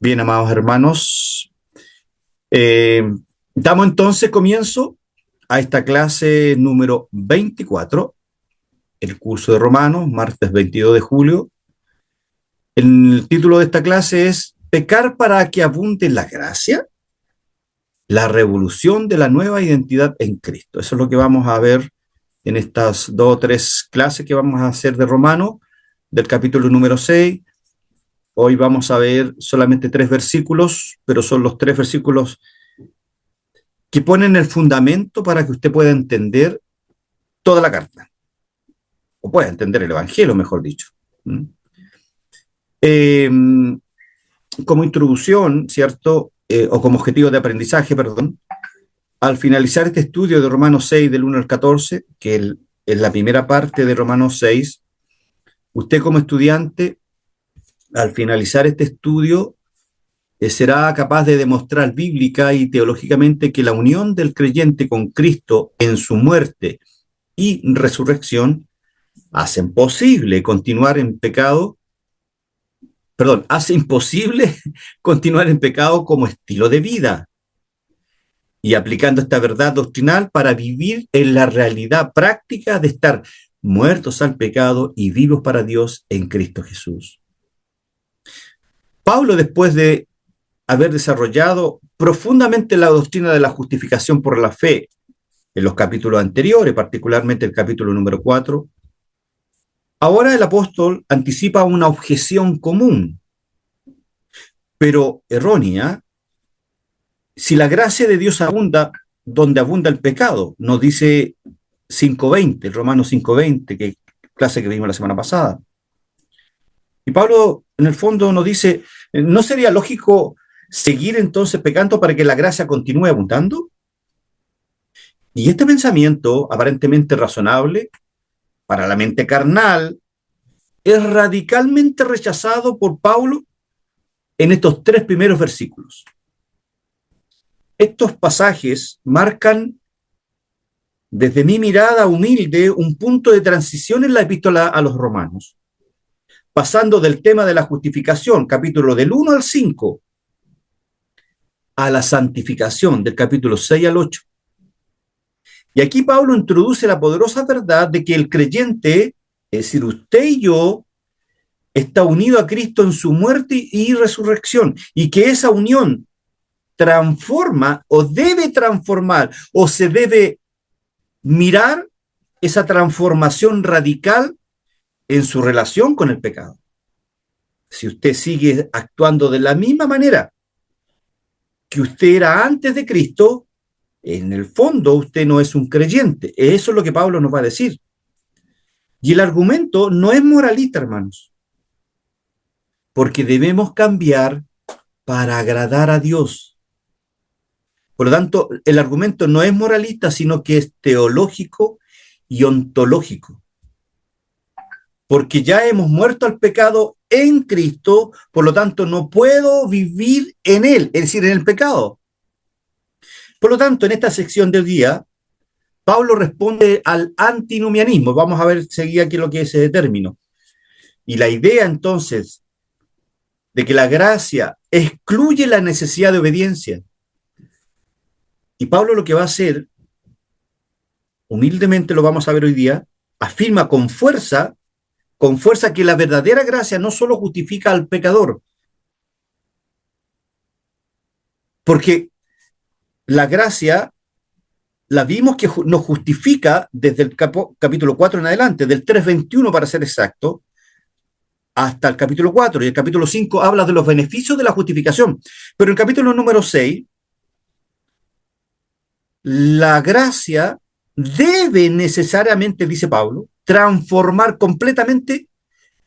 Bien, amados hermanos, damos entonces comienzo a esta clase número 24, el curso de Romanos, martes 22 de julio. El título de esta clase es «Pecar para que abunde la gracia, la revolución de la nueva identidad en Cristo». Eso es lo que vamos a ver en estas 2 o 3 clases que vamos a hacer de Romanos, del capítulo número 6. Hoy vamos a ver solamente 3 versículos, pero son los 3 versículos que ponen el fundamento para que usted pueda entender toda la carta, o pueda entender el Evangelio, mejor dicho. Como introducción, ¿cierto? O como objetivo de aprendizaje, perdón, al finalizar este estudio de Romanos 6, del 1 al 14, que es la primera parte de Romanos 6, usted como estudiante, al finalizar este estudio, será capaz de demostrar bíblica y teológicamente que la unión del creyente con Cristo en su muerte y resurrección hacen posible continuar en pecado, hace imposible continuar en pecado como estilo de vida, y aplicando esta verdad doctrinal para vivir en la realidad práctica de estar muertos al pecado y vivos para Dios en Cristo Jesús. Pablo, después de haber desarrollado profundamente la doctrina de la justificación por la fe en los capítulos anteriores, particularmente el capítulo número 4, ahora el apóstol anticipa una objeción común, pero errónea. Si la gracia de Dios abunda donde abunda el pecado, nos dice 5:20, Romanos 5:20, que clase que vimos la semana pasada. Y Pablo, en el fondo, nos dice, ¿no sería lógico seguir entonces pecando para que la gracia continúe abundando? Y este pensamiento, aparentemente razonable, para la mente carnal, es radicalmente rechazado por Pablo en estos 3 primeros versículos. Estos pasajes marcan, desde mi mirada humilde, un punto de transición en la epístola a los romanos, pasando del tema de la justificación, capítulo del 1 al 5, a la santificación, del capítulo 6 al 8. Y aquí Pablo introduce la poderosa verdad de que el creyente, es decir, usted y yo, está unido a Cristo en su muerte y resurrección, y que esa unión transforma o debe transformar o se debe mirar esa transformación radical en su relación con el pecado. Si usted sigue actuando de la misma manera que usted era antes de Cristo, en el fondo usted no es un creyente. Eso es lo que Pablo nos va a decir. Y el argumento no es moralista, hermanos, porque debemos cambiar para agradar a Dios. Por lo tanto, el argumento no es moralista, sino que es teológico y ontológico. Porque ya hemos muerto al pecado en Cristo, por lo tanto no puedo vivir en él, es decir, en el pecado. Por lo tanto, en esta sección del día, Pablo responde al antinomianismo. Vamos a ver enseguida qué es lo que es ese término. Y la idea entonces de que la gracia excluye la necesidad de obediencia. Y Pablo lo que va a hacer, humildemente lo vamos a ver hoy día, afirma con fuerza que la verdadera gracia no solo justifica al pecador, porque la gracia la vimos que nos justifica desde el capítulo 4 en adelante, del 3:21 para ser exacto, hasta el capítulo 4, y el capítulo 5 habla de los beneficios de la justificación. Pero en el capítulo número 6, la gracia debe necesariamente, dice Pablo, transformar completamente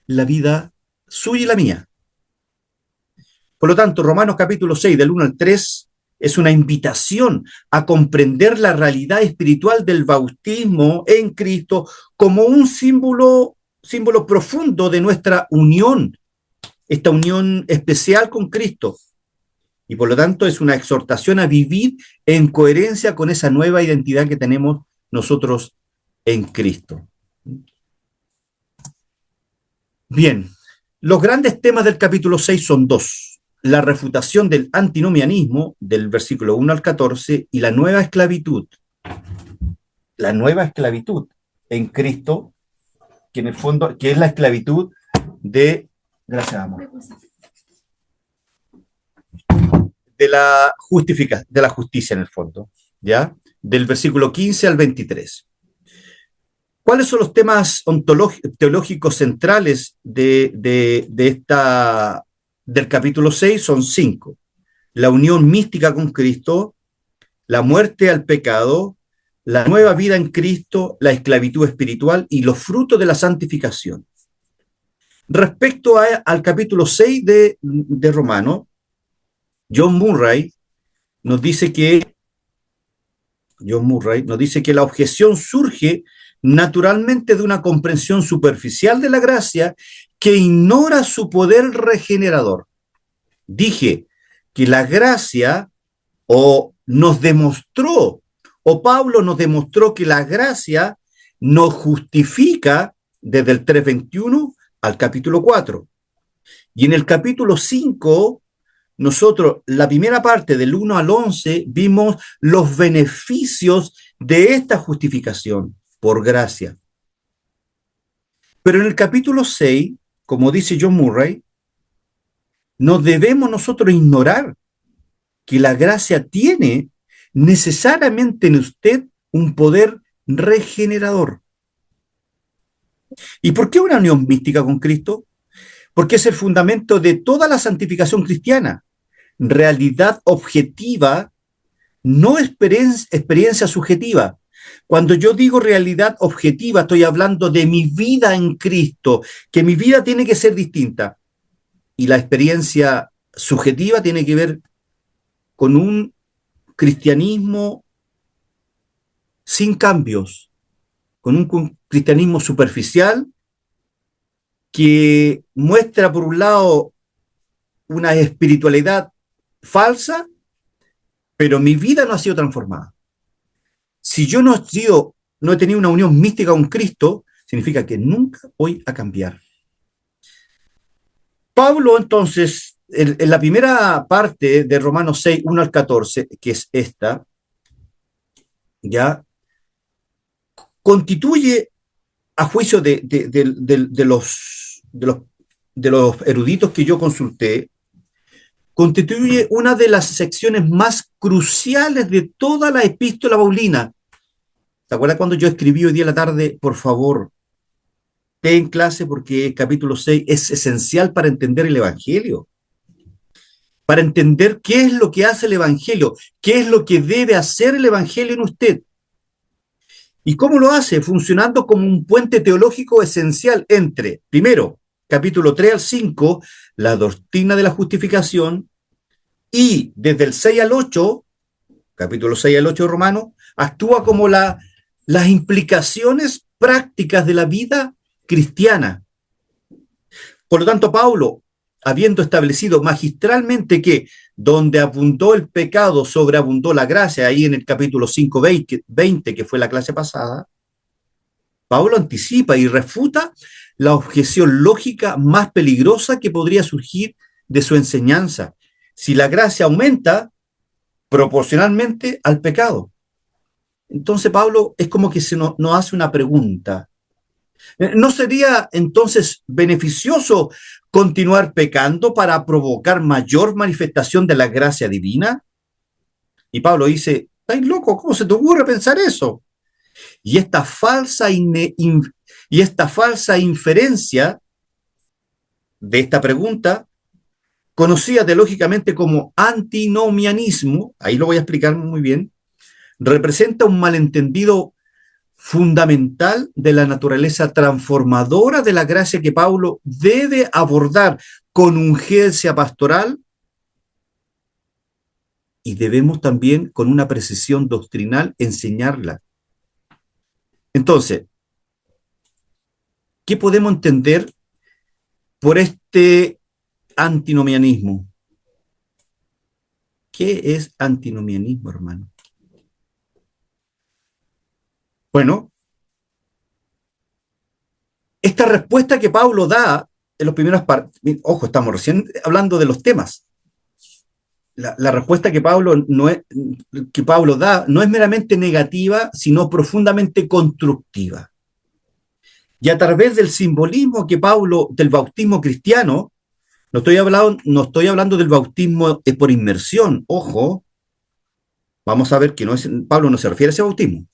la vida suya y la mía. Por lo tanto, Romanos capítulo 6, del 1 al 3, es una invitación a comprender la realidad espiritual del bautismo en Cristo como un símbolo profundo de nuestra unión esta unión especial con Cristo. Y por lo tanto es una exhortación a vivir en coherencia con esa nueva identidad que tenemos nosotros en Cristo. Bien, los grandes temas del capítulo 6 son dos: la refutación del antinomianismo, del versículo 1 al 14, y la nueva esclavitud. La nueva esclavitud en Cristo, que en el fondo, que es la esclavitud de, gracias amor, de la justicia en el fondo, ¿ya? Del versículo 15 al 23. ¿Cuáles son los temas teológicos centrales del capítulo 6? Son 5. La unión mística con Cristo, la muerte al pecado, la nueva vida en Cristo, la esclavitud espiritual y los frutos de la santificación. Respecto al capítulo 6 de Romanos, John Murray nos dice que la objeción surge naturalmente de una comprensión superficial de la gracia que ignora su poder regenerador. Dije que la gracia Pablo nos demostró que la gracia nos justifica desde el 3:21 al capítulo 4. Y en el capítulo 5, nosotros, la primera parte del 1 al 11, vimos los beneficios de esta justificación por gracia. Pero en el capítulo 6, como dice John Murray, no debemos nosotros ignorar que la gracia tiene necesariamente en usted un poder regenerador. ¿Y por qué una unión mística con Cristo? Porque es el fundamento de toda la santificación cristiana. Realidad objetiva, no experiencia subjetiva. Cuando yo digo realidad objetiva, estoy hablando de mi vida en Cristo, que mi vida tiene que ser distinta. Y la experiencia subjetiva tiene que ver con un cristianismo sin cambios, con un cristianismo superficial que muestra, por un lado, una espiritualidad falsa, pero mi vida no ha sido transformada. Si yo no he tenido una unión mística con Cristo, significa que nunca voy a cambiar. Pablo, entonces, en la primera parte de Romanos 6, 1 al 14, que es esta, ya constituye, a juicio de los eruditos que yo consulté, constituye una de las secciones más cruciales de toda la epístola paulina. ¿Te acuerdas cuando yo escribí hoy día en la tarde? Por favor, ten clase porque el capítulo 6 es esencial para entender el Evangelio. Para entender qué es lo que hace el Evangelio, qué es lo que debe hacer el Evangelio en usted. ¿Y cómo lo hace? Funcionando como un puente teológico esencial entre, primero, capítulo 3 al 5, la doctrina de la justificación, y desde el 6 al 8, capítulo 6 al 8 de Romanos, actúa como las implicaciones prácticas de la vida cristiana. Por lo tanto, Pablo, habiendo establecido magistralmente que donde abundó el pecado, sobreabundó la gracia, ahí en el capítulo 5, 20, que fue la clase pasada, Pablo anticipa y refuta la objeción lógica más peligrosa que podría surgir de su enseñanza. Si la gracia aumenta proporcionalmente al pecado. Entonces Pablo es como que nos hace una pregunta. ¿No sería entonces beneficioso continuar pecando para provocar mayor manifestación de la gracia divina? Y Pablo dice, ¿estáis loco? ¿Cómo se te ocurre pensar eso? Y esta falsa inferencia de esta pregunta, conocida teológicamente como antinomianismo, ahí lo voy a explicar muy bien, representa un malentendido fundamental de la naturaleza transformadora de la gracia que Pablo debe abordar con urgencia pastoral, y debemos también con una precisión doctrinal enseñarla. Entonces, ¿qué podemos entender por este antinomianismo. ¿Qué es antinomianismo, hermano? Bueno, esta respuesta que Pablo da en los primeros partes, ojo, estamos recién hablando de los temas. La respuesta que Pablo da no es meramente negativa, sino profundamente constructiva. Y a través del simbolismo que Pablo, del bautismo cristiano, no estoy hablando del bautismo por inmersión, ojo, vamos a ver que Pablo no se refiere a ese bautismo.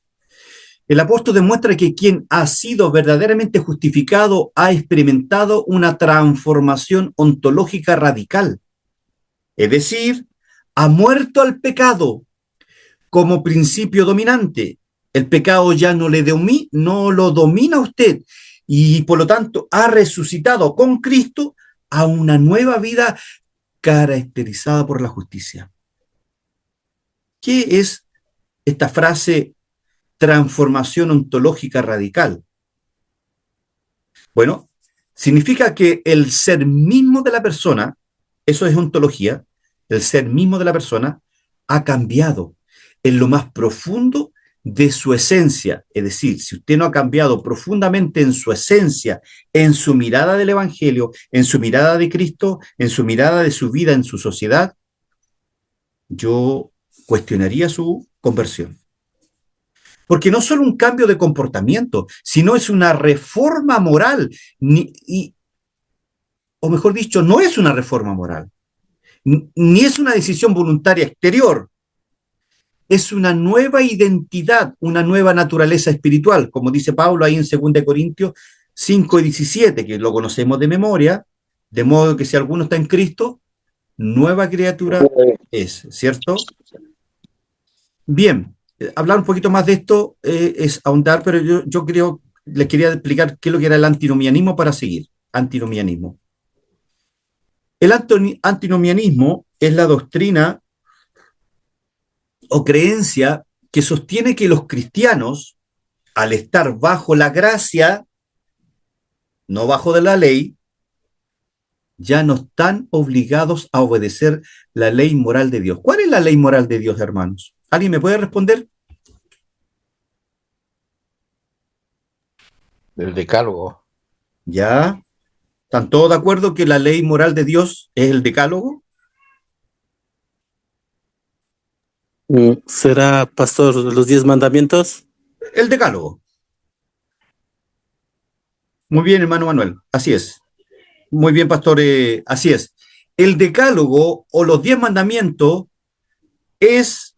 El apóstol demuestra que quien ha sido verdaderamente justificado ha experimentado una transformación ontológica radical. Es decir, ha muerto al pecado como principio dominante. El pecado ya no lo domina a usted y por lo tanto ha resucitado con Cristo a una nueva vida caracterizada por la justicia. ¿Qué es esta frase transformación ontológica radical? Bueno, significa que el ser mismo de la persona, eso es ontología, el ser mismo de la persona ha cambiado en lo más profundo de su esencia. Es decir, si usted no ha cambiado profundamente en su esencia, en su mirada del Evangelio, en su mirada de Cristo, en su mirada de su vida, en su sociedad, yo cuestionaría su conversión. Porque no solo un cambio de comportamiento, sino es una reforma moral, o mejor dicho, no es una reforma moral, ni es una decisión voluntaria exterior, es una nueva identidad, una nueva naturaleza espiritual, como dice Pablo ahí en 2 Corintios 5:17, que lo conocemos de memoria, de modo que si alguno está en Cristo, nueva criatura es, ¿cierto? Bien, hablar un poquito más de esto es ahondar, pero yo creo, les quería explicar qué es lo que era el antinomianismo para seguir. Antinomianismo. El antinomianismo es la doctrina o creencia que sostiene que los cristianos, al estar bajo la gracia, no bajo de la ley, ya no están obligados a obedecer la ley moral de Dios. ¿Cuál es la ley moral de Dios, hermanos? ¿Alguien me puede responder? El decálogo. ¿Ya? ¿Están todos de acuerdo que la ley moral de Dios es el decálogo? ¿Será, pastor, los 10 mandamientos? El decálogo. Muy bien, hermano Manuel. Así es. Muy bien, pastor. Así es. El decálogo o los 10 mandamientos es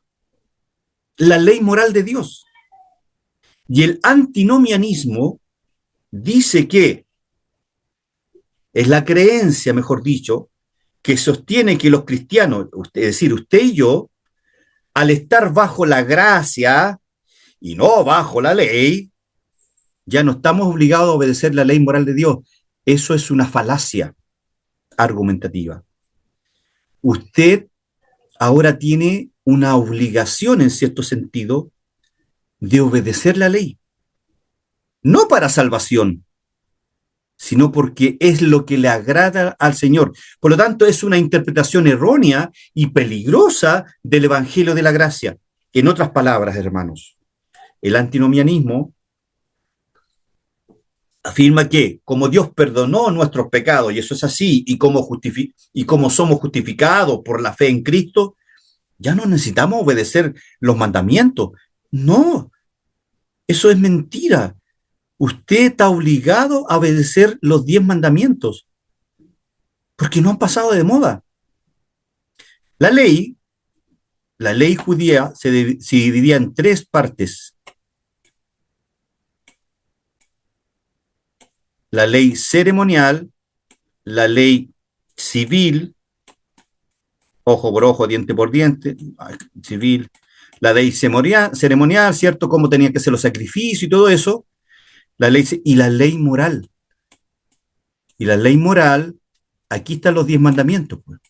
la ley moral de Dios. Y el antinomianismo dice que es la creencia, mejor dicho, que sostiene que los cristianos, es decir, usted y yo, al estar bajo la gracia y no bajo la ley, ya no estamos obligados a obedecer la ley moral de Dios. Eso es una falacia argumentativa. Usted ahora tiene una obligación, en cierto sentido, de obedecer la ley. No para salvación, sino porque es lo que le agrada al Señor. Por lo tanto, es una interpretación errónea y peligrosa del Evangelio de la Gracia. En otras palabras, hermanos, el antinomianismo afirma que como Dios perdonó nuestros pecados, y eso es así, y como somos justificados por la fe en Cristo, ya no necesitamos obedecer los mandamientos. No, eso es mentira. Usted está obligado a obedecer los 10 mandamientos, porque no han pasado de moda. La ley, la ley judía se dividía en 3 partes. La ley ceremonial, la ley civil, ojo por ojo, diente por diente, civil, la ley ceremonial, ¿cierto? Cómo tenían que ser los sacrificios y todo eso, y la ley moral. Y la ley moral, aquí están los 10 mandamientos. Pues.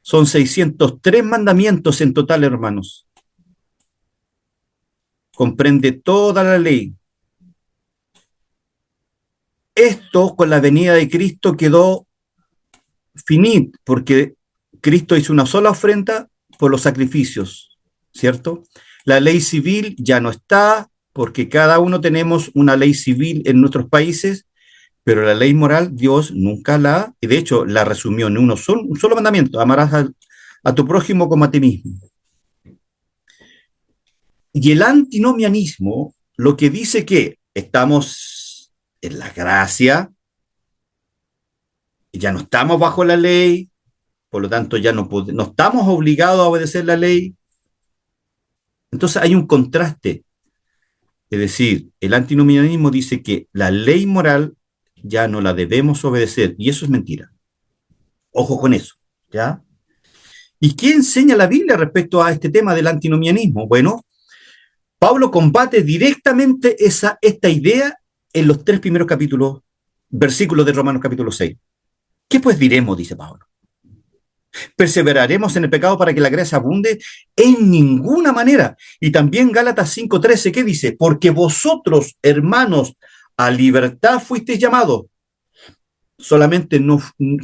Son 603 mandamientos en total, hermanos. Comprende toda la ley. Esto, con la venida de Cristo, quedó finit, porque Cristo hizo una sola ofrenda por los sacrificios, ¿cierto? La ley civil ya no está, porque cada uno tenemos una ley civil en nuestros países, pero la ley moral Dios nunca la, y de hecho la resumió en un solo mandamiento: amarás a tu prójimo como a ti mismo. Y el antinomianismo lo que dice que estamos en la gracia, ya no estamos bajo la ley, por lo tanto ya no estamos obligados a obedecer la ley. Entonces hay un contraste. Es decir, el antinomianismo dice que la ley moral ya no la debemos obedecer, y eso es mentira. Ojo con eso, ¿ya? ¿Y qué enseña la Biblia respecto a este tema del antinomianismo? Bueno, Pablo combate directamente esta idea en los 3 primeros versículos de Romanos capítulo 6. ¿Qué pues diremos? Dice Pablo. ¿Perseveraremos en el pecado para que la gracia abunde? En ninguna manera. Y también Gálatas 5:13, ¿qué dice? Porque vosotros, hermanos, a libertad fuisteis llamados. Solamente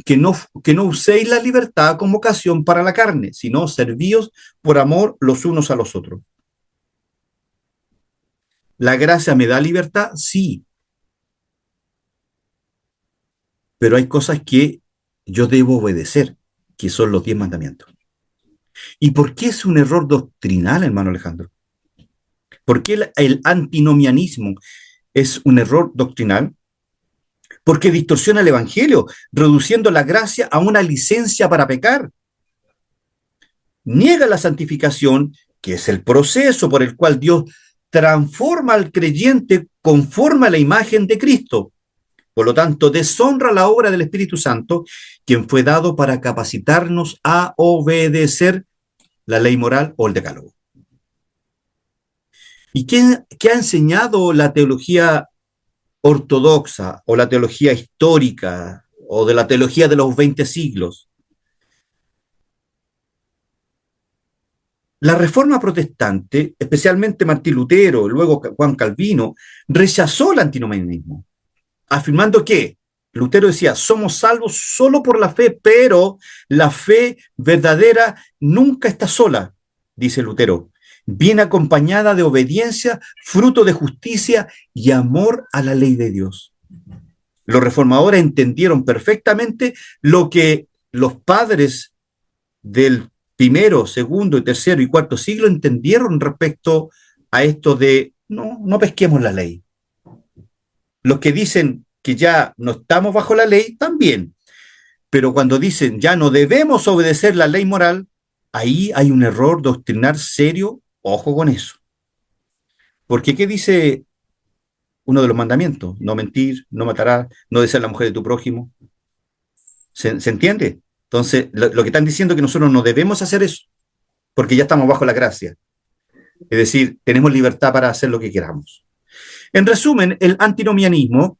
que no uséis la libertad como ocasión para la carne, sino servíos por amor los unos a los otros. ¿La gracia me da libertad? Sí. Pero hay cosas que yo debo obedecer, que son los 10 mandamientos. ¿Y por qué es un error doctrinal, hermano Alejandro? ¿Por qué el antinomianismo es un error doctrinal? Porque distorsiona el evangelio, reduciendo la gracia a una licencia para pecar. Niega la santificación, que es el proceso por el cual Dios transforma al creyente conforme a la imagen de Cristo. Por lo tanto, deshonra la obra del Espíritu Santo, quien fue dado para capacitarnos a obedecer la ley moral o el decálogo. ¿Y qué ha enseñado la teología ortodoxa o la teología histórica o de la teología de los 20 siglos? La Reforma Protestante, especialmente Martín Lutero, luego Juan Calvino, rechazó el antinomianismo, afirmando que Lutero decía: somos salvos solo por la fe, pero la fe verdadera nunca está sola, dice Lutero, viene acompañada de obediencia, fruto de justicia y amor a la ley de Dios. Los reformadores entendieron perfectamente lo que los padres del primero, segundo y tercero y cuarto siglo entendieron respecto a esto de no pesquemos la ley. Los que dicen que ya no estamos bajo la ley, también. Pero cuando dicen ya no debemos obedecer la ley moral, ahí hay un error doctrinal serio. Ojo con eso. Porque ¿qué dice uno de los mandamientos? No mentir, no matarás, no desear la mujer de tu prójimo. ¿Se entiende? Entonces, lo que están diciendo es que nosotros no debemos hacer eso, porque ya estamos bajo la gracia. Es decir, tenemos libertad para hacer lo que queramos. En resumen, el antinomianismo,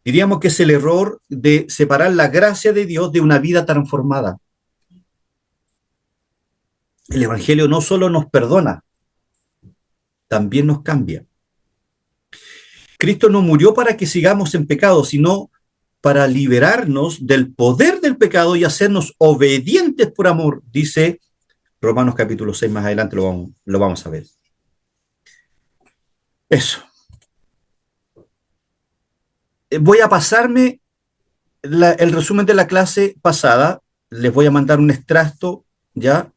diríamos que es el error de separar la gracia de Dios de una vida transformada. El Evangelio no solo nos perdona, también nos cambia. Cristo no murió para que sigamos en pecado, sino para liberarnos del poder del pecado y hacernos obedientes por amor, dice Romanos capítulo 6, más adelante lo vamos a ver. Eso. Voy a pasarme el resumen de la clase pasada, les voy a mandar un extracto, ¿ya?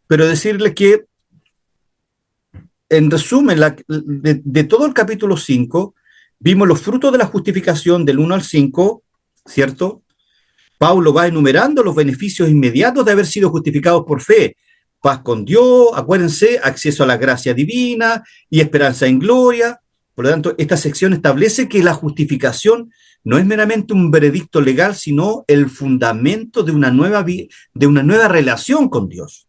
Pero decirles que, en resumen, de todo el capítulo 5, vimos los frutos de la justificación del 1 al 5, ¿cierto? Pablo va enumerando los beneficios inmediatos de haber sido justificados por fe. Paz con Dios, acuérdense, acceso a la gracia divina y esperanza en gloria. Por lo tanto, esta sección establece que la justificación no es meramente un veredicto legal, sino el fundamento de una nueva relación con Dios.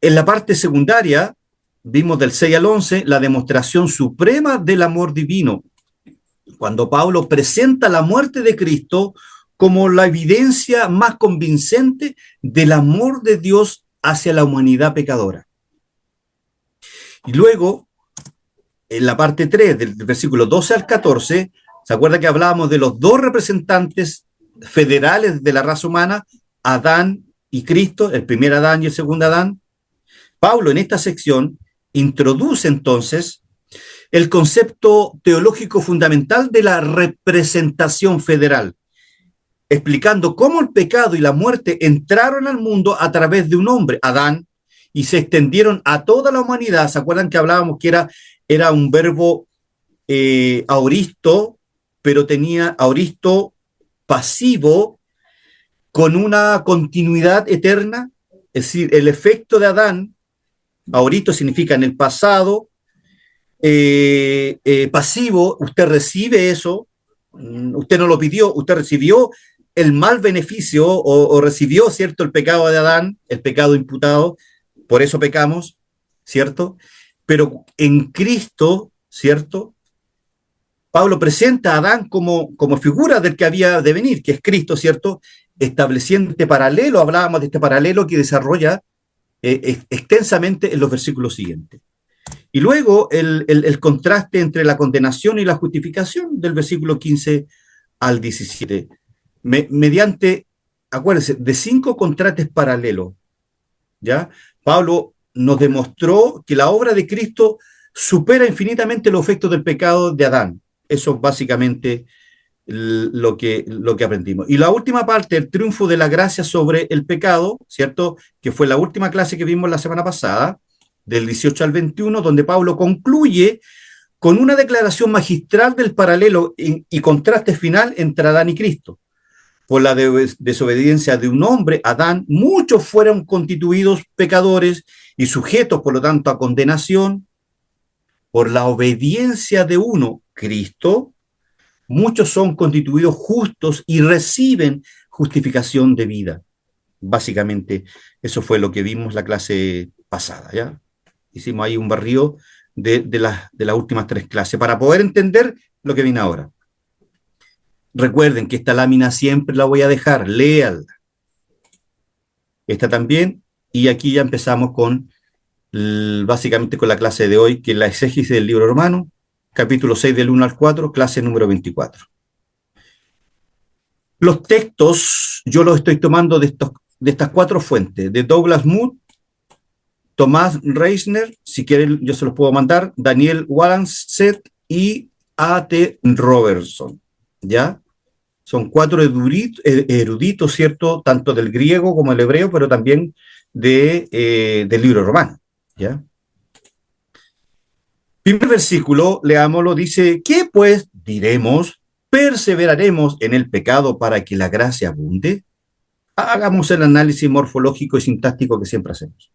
En la parte secundaria, vimos del 6 al 11 la demostración suprema del amor divino, cuando Pablo presenta la muerte de Cristo como la evidencia más convincente del amor de Dios hacia la humanidad pecadora. Y luego, en la parte 3, del versículo 12 al 14, ¿Se acuerda que hablábamos de los dos representantes federales de la raza humana, Adán y Cristo, el primer Adán y el segundo Adán? Pablo en esta sección introduce entonces el concepto teológico fundamental de la representación federal, explicando cómo el pecado y la muerte entraron al mundo a través de un hombre, Adán, y se extendieron a toda la humanidad. ¿Se acuerdan que hablábamos que era un verbo aoristo, pero tenía aoristo pasivo con una continuidad eterna? Es decir, el efecto de Adán, aoristo significa en el pasado, pasivo, usted recibe eso, usted no lo pidió, usted recibió el mal beneficio o recibió, ¿cierto?, el pecado de Adán, el pecado imputado, por eso pecamos, ¿cierto? Pero en Cristo, ¿cierto?, Pablo presenta a Adán como figura del que había de venir, que es Cristo, ¿cierto?, estableciendo este paralelo, hablábamos de este paralelo que desarrolla extensamente en los versículos siguientes. Y luego el contraste entre la condenación y la justificación del versículo 15 al 17, mediante, acuérdense, de 5 contrastes paralelos, ¿ya? Pablo nos demostró que la obra de Cristo supera infinitamente los efectos del pecado de Adán. Eso es básicamente lo que aprendimos. Y la última parte, el triunfo de la gracia sobre el pecado, ¿cierto?, que fue la última clase que vimos la semana pasada, del 18 al 21, donde Pablo concluye con una declaración magistral del paralelo y contraste final entre Adán y Cristo. Por la desobediencia de un hombre, Adán, muchos fueron constituidos pecadores y sujetos, por lo tanto, a condenación. Por la obediencia de uno, Cristo, muchos son constituidos justos y reciben justificación de vida. Básicamente, eso fue lo que vimos la clase pasada, ¿ya? Hicimos ahí un barrido de las últimas 3 clases para poder entender lo que viene ahora. Recuerden que esta lámina siempre la voy a dejar, léanla. Esta también, y aquí ya empezamos con, básicamente con la clase de hoy, que es la exégesis del libro Romano, capítulo 6 del 1 al 4, clase número 24. Los textos, yo los estoy tomando de estas 4 fuentes, de Douglas Moo, Tomás Reisner, si quieren yo se los puedo mandar, Daniel Wallenset y A.T. Robertson, ¿ya? Son 4 eruditos, ¿cierto?, tanto del griego como del hebreo, pero también del libro romano, ¿ya? Primer versículo, leámoslo, dice, ¿qué pues diremos? ¿Perseveraremos en el pecado para que la gracia abunde? Hagamos el análisis morfológico y sintáctico que siempre hacemos.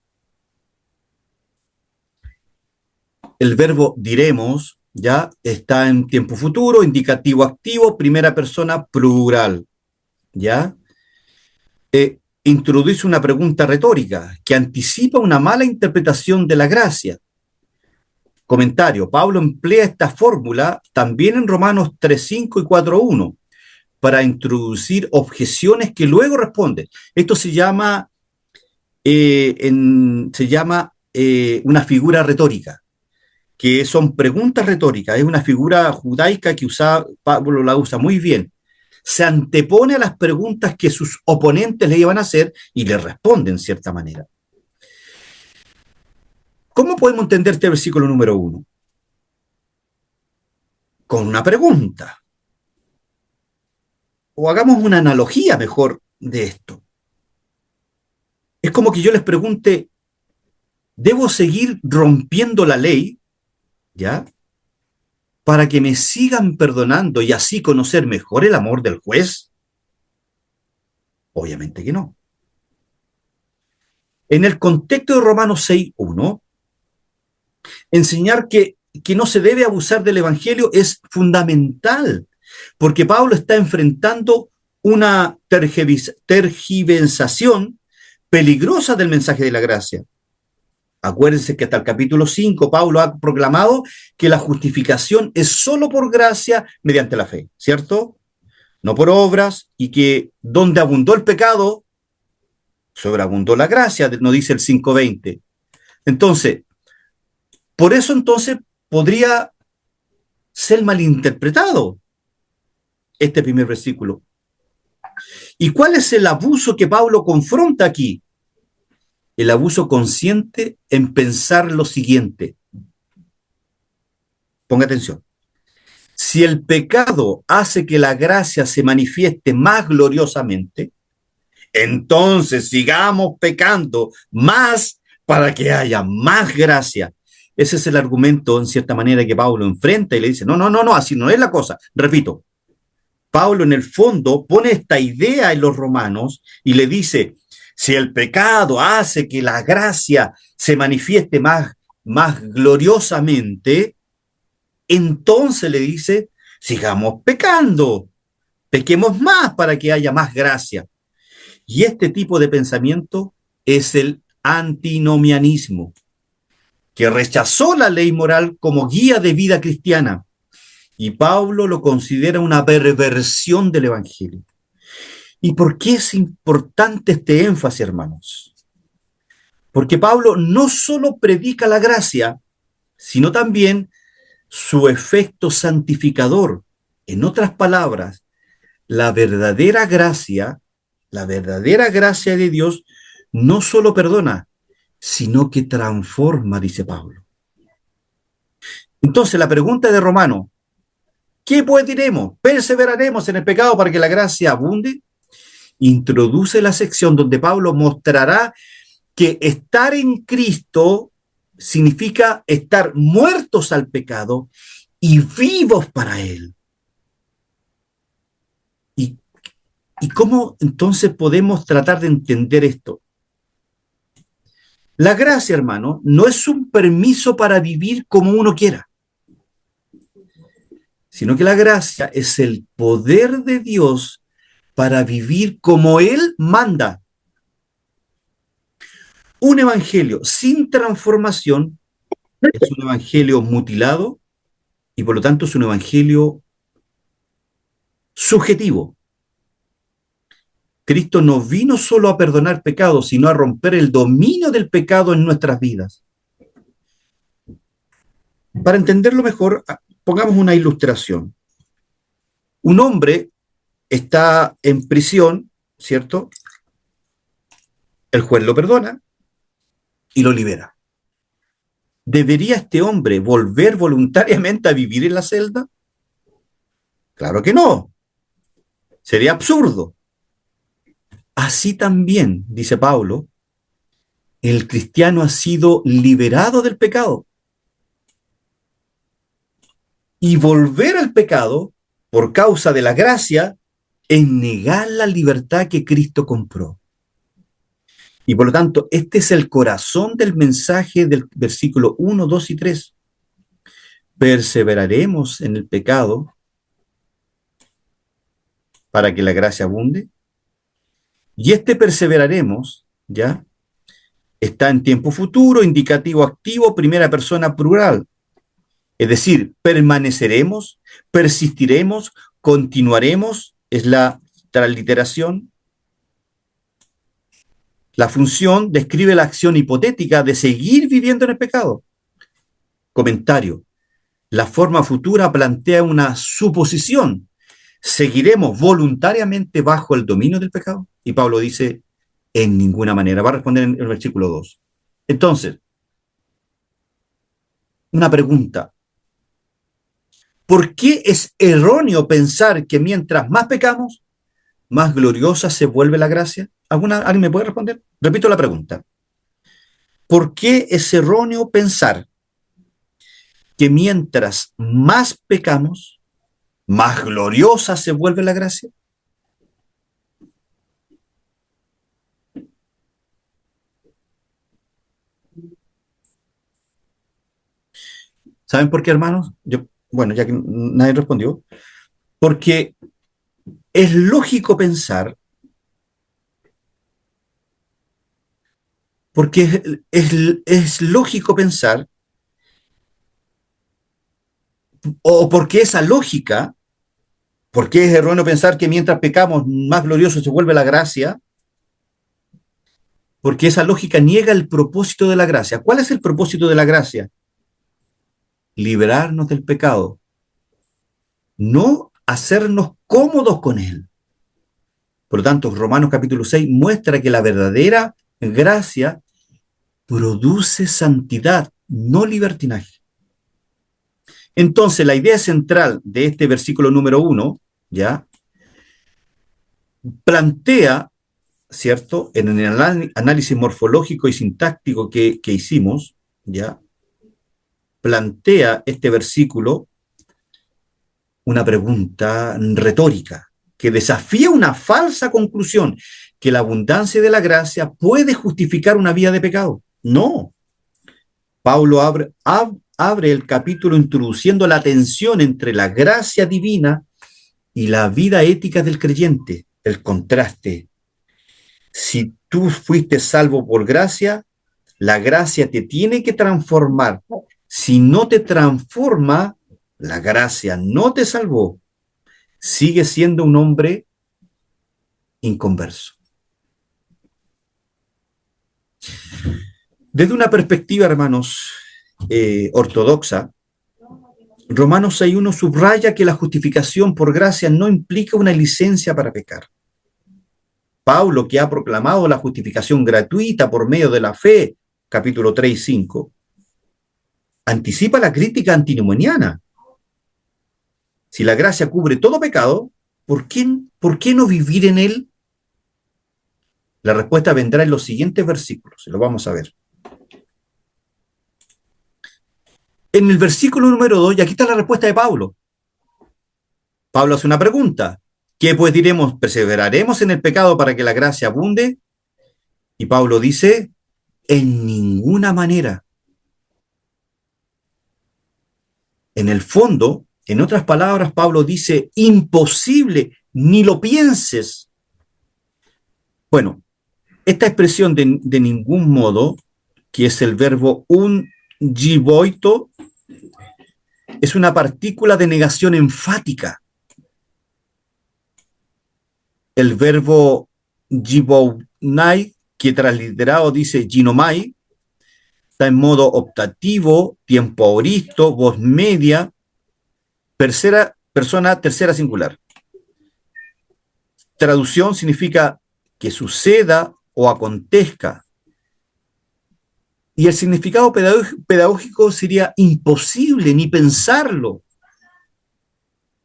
El verbo diremos ya está en tiempo futuro, indicativo activo, primera persona plural, ¿ya? Introduce una pregunta retórica que anticipa una mala interpretación de la gracia. Comentario, Pablo emplea esta fórmula también en Romanos 3:5 y 4:1 para introducir objeciones que luego responden. Esto se llama una figura retórica, que son preguntas retóricas, es una figura judaica que Pablo la usa muy bien. Se antepone a las preguntas que sus oponentes le iban a hacer y le responden de cierta manera. ¿Cómo podemos entender este versículo número 1? Con una pregunta. O hagamos una analogía mejor de esto. Es como que yo les pregunte, ¿debo seguir rompiendo la ley? ¿Ya? ¿Para que me sigan perdonando y así conocer mejor el amor del juez? Obviamente que no. En el contexto de Romanos 6:1, enseñar que no se debe abusar del evangelio es fundamental, porque Pablo está enfrentando una tergiversación peligrosa del mensaje de la gracia. Acuérdense que hasta el capítulo 5 Pablo ha proclamado que la justificación es solo por gracia mediante la fe, ¿cierto? No por obras, y que donde abundó el pecado, sobreabundó la gracia, nos dice el 5:20. Entonces, por eso entonces podría ser malinterpretado este primer versículo. ¿Y cuál es el abuso que Pablo confronta aquí? El abuso consciente en pensar lo siguiente. Ponga atención. Si el pecado hace que la gracia se manifieste más gloriosamente, entonces sigamos pecando más para que haya más gracia. Ese es el argumento, en cierta manera, que Pablo enfrenta y le dice, no, así no es la cosa. Repito, Pablo en el fondo pone esta idea en los romanos y le dice, si el pecado hace que la gracia se manifieste más gloriosamente, entonces le dice, sigamos pecando, pequemos más para que haya más gracia. Y este tipo de pensamiento es el antinomianismo, que rechazó la ley moral como guía de vida cristiana. Y Pablo lo considera una perversión del Evangelio. ¿Y por qué es importante este énfasis, hermanos? Porque Pablo no solo predica la gracia, sino también su efecto santificador. En otras palabras, la verdadera gracia de Dios no solo perdona, sino que transforma, dice Pablo. Entonces, la pregunta de Romano, ¿qué pues diremos? ¿Perseveraremos en el pecado para que la gracia abunde? Introduce la sección donde Pablo mostrará que estar en Cristo significa estar muertos al pecado y vivos para Él. ¿Y cómo entonces podemos tratar de entender esto? La gracia, hermano, no es un permiso para vivir como uno quiera, sino que la gracia es el poder de Dios para vivir como Él manda. Un evangelio sin transformación es un evangelio mutilado y por lo tanto es un evangelio subjetivo. Cristo no vino solo a perdonar pecados, sino a romper el dominio del pecado en nuestras vidas. Para entenderlo mejor, pongamos una ilustración. Un hombre está en prisión, ¿cierto? El juez lo perdona y lo libera. ¿Debería este hombre volver voluntariamente a vivir en la celda? Claro que no. Sería absurdo. Así también, dice Pablo, el cristiano ha sido liberado del pecado. Y volver al pecado, por causa de la gracia, es negar la libertad que Cristo compró. Y por lo tanto, este es el corazón del mensaje del versículo 1, 2 y 3. Perseveraremos en el pecado para que la gracia abunde. Y este perseveraremos, ¿ya? Está en tiempo futuro, indicativo activo, primera persona plural. Es decir, permaneceremos, persistiremos, continuaremos, es la transliteración. La función describe la acción hipotética de seguir viviendo en el pecado. Comentario. La forma futura plantea una suposición. ¿Seguiremos voluntariamente bajo el dominio del pecado? Y Pablo dice, en ninguna manera. Va a responder en el versículo 2. Entonces, una pregunta. ¿Por qué es erróneo pensar que mientras más pecamos, más gloriosa se vuelve la gracia? ¿Alguien me puede responder? Repito la pregunta. ¿Por qué es erróneo pensar que mientras más pecamos, más gloriosa se vuelve la gracia? ¿Saben por qué, hermanos? Bueno, ya que nadie respondió, porque es lógico pensar, es lógico pensar, o porque esa lógica, porque es erróneo pensar que mientras pecamos, más glorioso se vuelve la gracia, porque esa lógica niega el propósito de la gracia. ¿Cuál es el propósito de la gracia? Liberarnos del pecado. No hacernos cómodos con Él. Por lo tanto, Romanos capítulo 6 muestra que la verdadera gracia produce santidad, no libertinaje. Entonces, la idea central de este versículo número 1, ¿ya? Plantea, ¿cierto? En el análisis morfológico y sintáctico que hicimos, ¿ya? Plantea este versículo una pregunta retórica que desafía una falsa conclusión, que la abundancia de la gracia puede justificar una vida de pecado. No. Pablo abre el capítulo introduciendo la tensión entre la gracia divina y la vida ética del creyente, el contraste. Si tú fuiste salvo por gracia, la gracia te tiene que transformar. Si no te transforma, la gracia no te salvó. Sigue siendo un hombre inconverso. Desde una perspectiva, hermanos, ortodoxa, Romanos 6.1 subraya que la justificación por gracia no implica una licencia para pecar. Pablo, que ha proclamado la justificación gratuita por medio de la fe, capítulo 3 y 5, anticipa la crítica antinomoniana. Si la gracia cubre todo pecado, ¿por qué no vivir en él? La respuesta vendrá en los siguientes versículos, lo vamos a ver. En el versículo número 2, y aquí está la respuesta de Pablo. Pablo hace una pregunta. ¿Qué pues diremos? ¿Perseveraremos en el pecado para que la gracia abunde? Y Pablo dice, en ninguna manera. En el fondo, en otras palabras, Pablo dice, imposible, ni lo pienses. Bueno, esta expresión de ningún modo, que es el verbo un giboito, es una partícula de negación enfática. El verbo gibounai, que transliterado dice ginomai, está en modo optativo, tiempo aoristo, voz media, persona tercera singular. Traducción significa que suceda o acontezca. Y el significado pedagógico sería imposible ni pensarlo.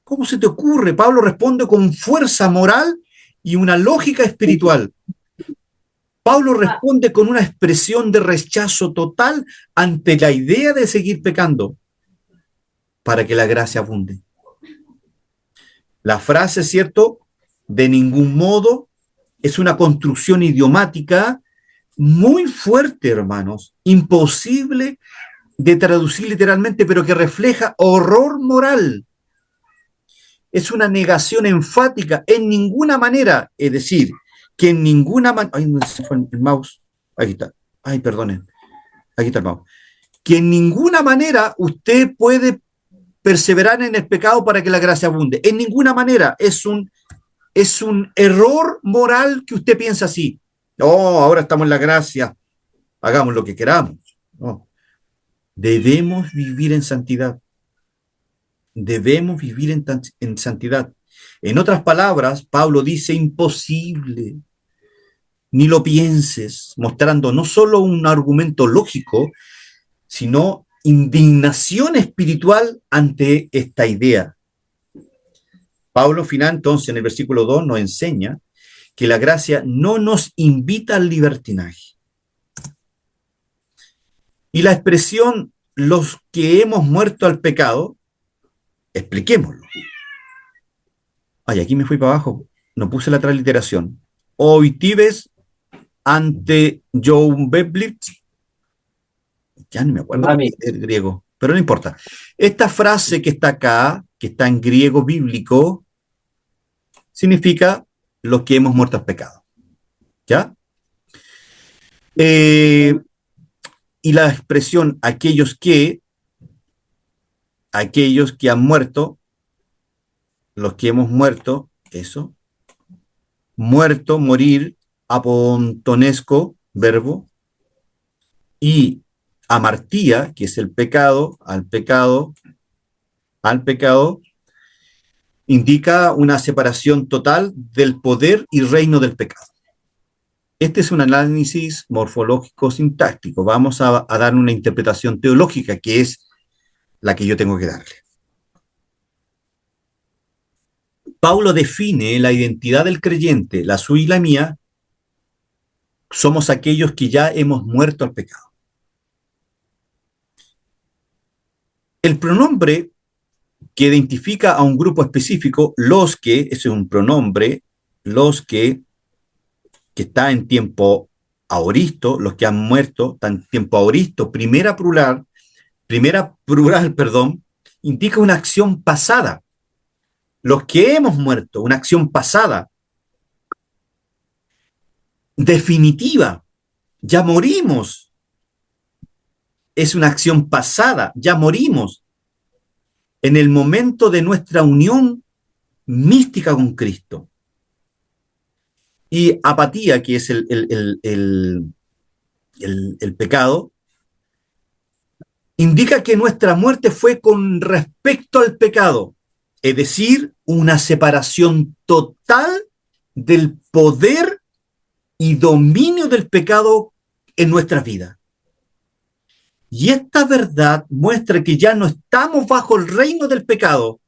¿Cómo se te ocurre? Pablo responde con fuerza moral y una lógica espiritual. Pablo responde con una expresión de rechazo total ante la idea de seguir pecando para que la gracia abunde. La frase, ¿cierto? De ningún modo es una construcción idiomática muy fuerte, hermanos, imposible de traducir literalmente, pero que refleja horror moral. Es una negación enfática, en ninguna manera, es decir, que en ninguna manera... Ay, no se fue el mouse. Aquí está. Ay, perdonen. Aquí está el mouse. Que en ninguna manera usted puede perseverar en el pecado para que la gracia abunde. En ninguna manera. Es un error moral que usted piensa así. Oh, ahora estamos en la gracia. Hagamos lo que queramos. No. Debemos vivir en santidad. Debemos vivir en santidad. En otras palabras, Pablo dice imposible. Ni lo pienses, mostrando no solo un argumento lógico, sino indignación espiritual ante esta idea. Pablo final, entonces, en el versículo 2 nos enseña que la gracia no nos invita al libertinaje. Y la expresión los que hemos muerto al pecado, expliquémoslo. Ay, aquí me fui para abajo, no puse la transliteración. Oitibes ante John Beblitz, ya no me acuerdo el griego, pero no importa. Esta frase que está acá, que está en griego bíblico, significa los que hemos muerto al pecado. ¿Ya? Y la expresión aquellos que han muerto, los que hemos muerto, eso, muerto, morir, apontonesco, verbo, y amartía, que es el pecado, al pecado, indica una separación total del poder y reino del pecado. Este es un análisis morfológico sintáctico. Vamos a dar una interpretación teológica, que es la que yo tengo que darle. Pablo define la identidad del creyente, la suya y la mía. Somos aquellos que ya hemos muerto al pecado. El pronombre que identifica a un grupo específico, los que, ese es un pronombre, los que está en tiempo aoristo, los que han muerto, está en tiempo aoristo, primera plural, indica una acción pasada. Los que hemos muerto, una acción pasada, definitiva, ya morimos. Es una acción pasada, ya morimos. En el momento de nuestra unión mística con Cristo. Y apatía, que es el pecado, indica que nuestra muerte fue con respecto al pecado, es decir, una separación total del poder y dominio del pecado en nuestras vidas. Y esta verdad muestra que ya no estamos bajo el reino del pecado,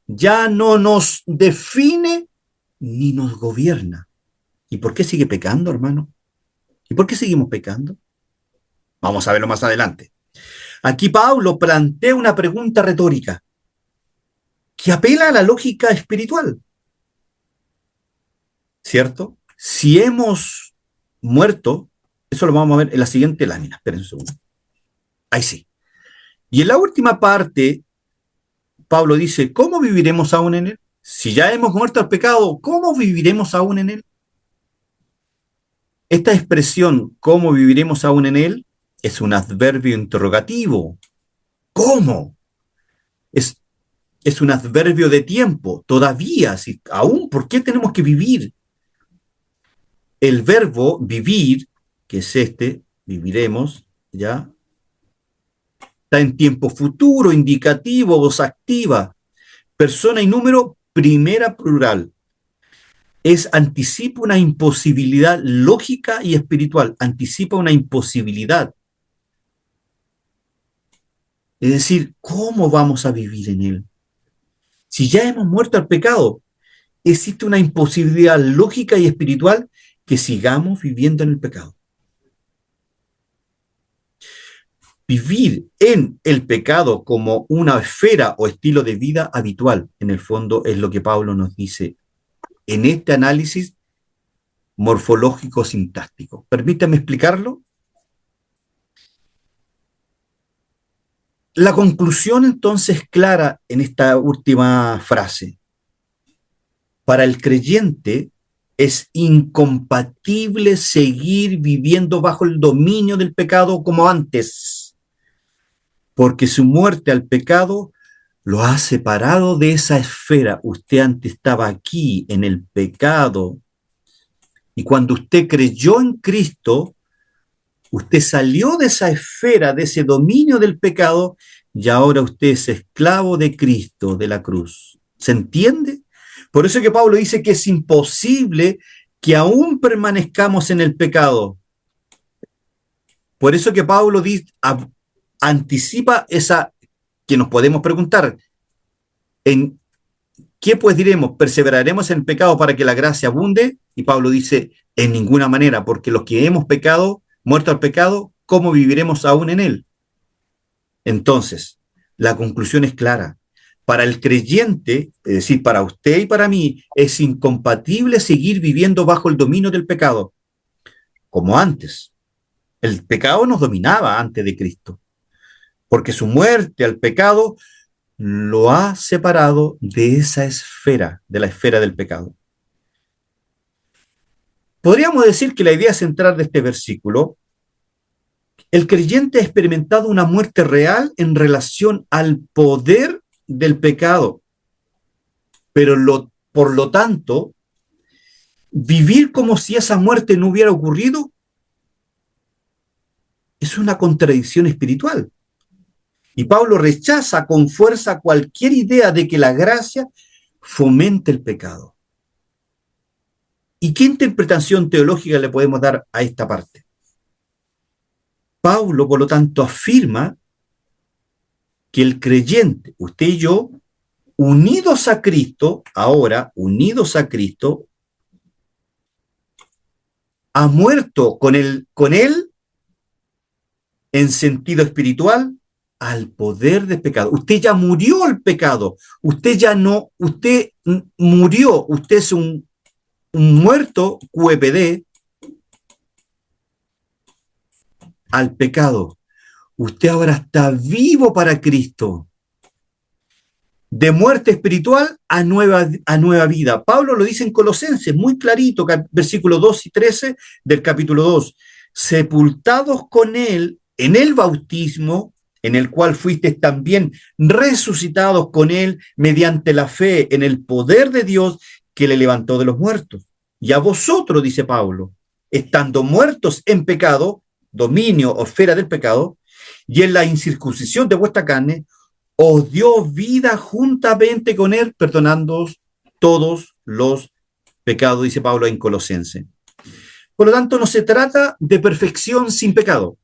ya no nos define ni nos gobierna. ¿Y por qué sigue pecando, hermano? ¿Y por qué seguimos pecando? Vamos a verlo más adelante. Aquí Pablo plantea una pregunta retórica que apela a la lógica espiritual, ¿cierto? Si hemos muerto, eso lo vamos a ver en la siguiente lámina. Esperen un segundo. Ahí sí. Y en la última parte, Pablo dice, ¿cómo viviremos aún en él? Si ya hemos muerto al pecado, ¿cómo viviremos aún en él? Esta expresión, ¿cómo viviremos aún en él?, es un adverbio interrogativo. ¿Cómo? Es un adverbio de tiempo. Todavía, si, aún, ¿por qué tenemos que vivir? El verbo vivir, que es este, viviremos, ¿ya? Está en tiempo futuro, indicativo, voz activa. Persona y número, primera plural. Anticipa una imposibilidad lógica y espiritual. Anticipa una imposibilidad. Es decir, ¿cómo vamos a vivir en él? Si ya hemos muerto al pecado, existe una imposibilidad lógica y espiritual que sigamos viviendo en el pecado. Vivir en el pecado como una esfera o estilo de vida habitual, en el fondo, es lo que Pablo nos dice en este análisis morfológico sintáctico. Permítame explicarlo. La conclusión entonces clara en esta última frase. Para el creyente es incompatible seguir viviendo bajo el dominio del pecado como antes, porque su muerte al pecado lo ha separado de esa esfera. Usted antes estaba aquí en el pecado, y cuando usted creyó en Cristo, usted salió de esa esfera, de ese dominio del pecado, y ahora usted es esclavo de Cristo, de la cruz. ¿Se entiende? Por eso que Pablo dice que es imposible que aún permanezcamos en el pecado. Por eso que Pablo anticipa esa que nos podemos preguntar, ¿en qué pues diremos? ¿Perseveraremos en el pecado para que la gracia abunde? Y Pablo dice, en ninguna manera, porque los que hemos pecado, muerto al pecado, ¿cómo viviremos aún en él? Entonces, la conclusión es clara. Para el creyente, es decir, para usted y para mí, es incompatible seguir viviendo bajo el dominio del pecado, como antes. El pecado nos dominaba antes de Cristo, porque su muerte al pecado lo ha separado de esa esfera, de la esfera del pecado. Podríamos decir que la idea central de este versículo, el creyente ha experimentado una muerte real en relación al poder del pecado, pero por lo tanto, vivir como si esa muerte no hubiera ocurrido es una contradicción espiritual. Y Pablo rechaza con fuerza cualquier idea de que la gracia fomente el pecado. ¿Y qué interpretación teológica le podemos dar a esta parte? Pablo, por lo tanto, afirma que el creyente, usted y yo, unidos a Cristo, ahora unidos a Cristo, ha muerto con él en sentido espiritual al poder del pecado. Usted ya murió al pecado. Usted ya no, usted murió. Usted es un muerto QEPD al pecado. Usted ahora está vivo para Cristo. De muerte espiritual a nueva vida. Pablo lo dice en Colosenses, muy clarito, versículos 2 y 13 del capítulo 2. Sepultados con él en el bautismo, en el cual fuisteis también resucitados con él mediante la fe en el poder de Dios que le levantó de los muertos. Y a vosotros, dice Pablo, estando muertos en pecado, dominio o esfera del pecado, y en la incircuncisión de vuestra carne, os dio vida juntamente con él, perdonándoos todos los pecados, dice Pablo en Colosenses. Por lo tanto, no se trata de perfección sin pecado,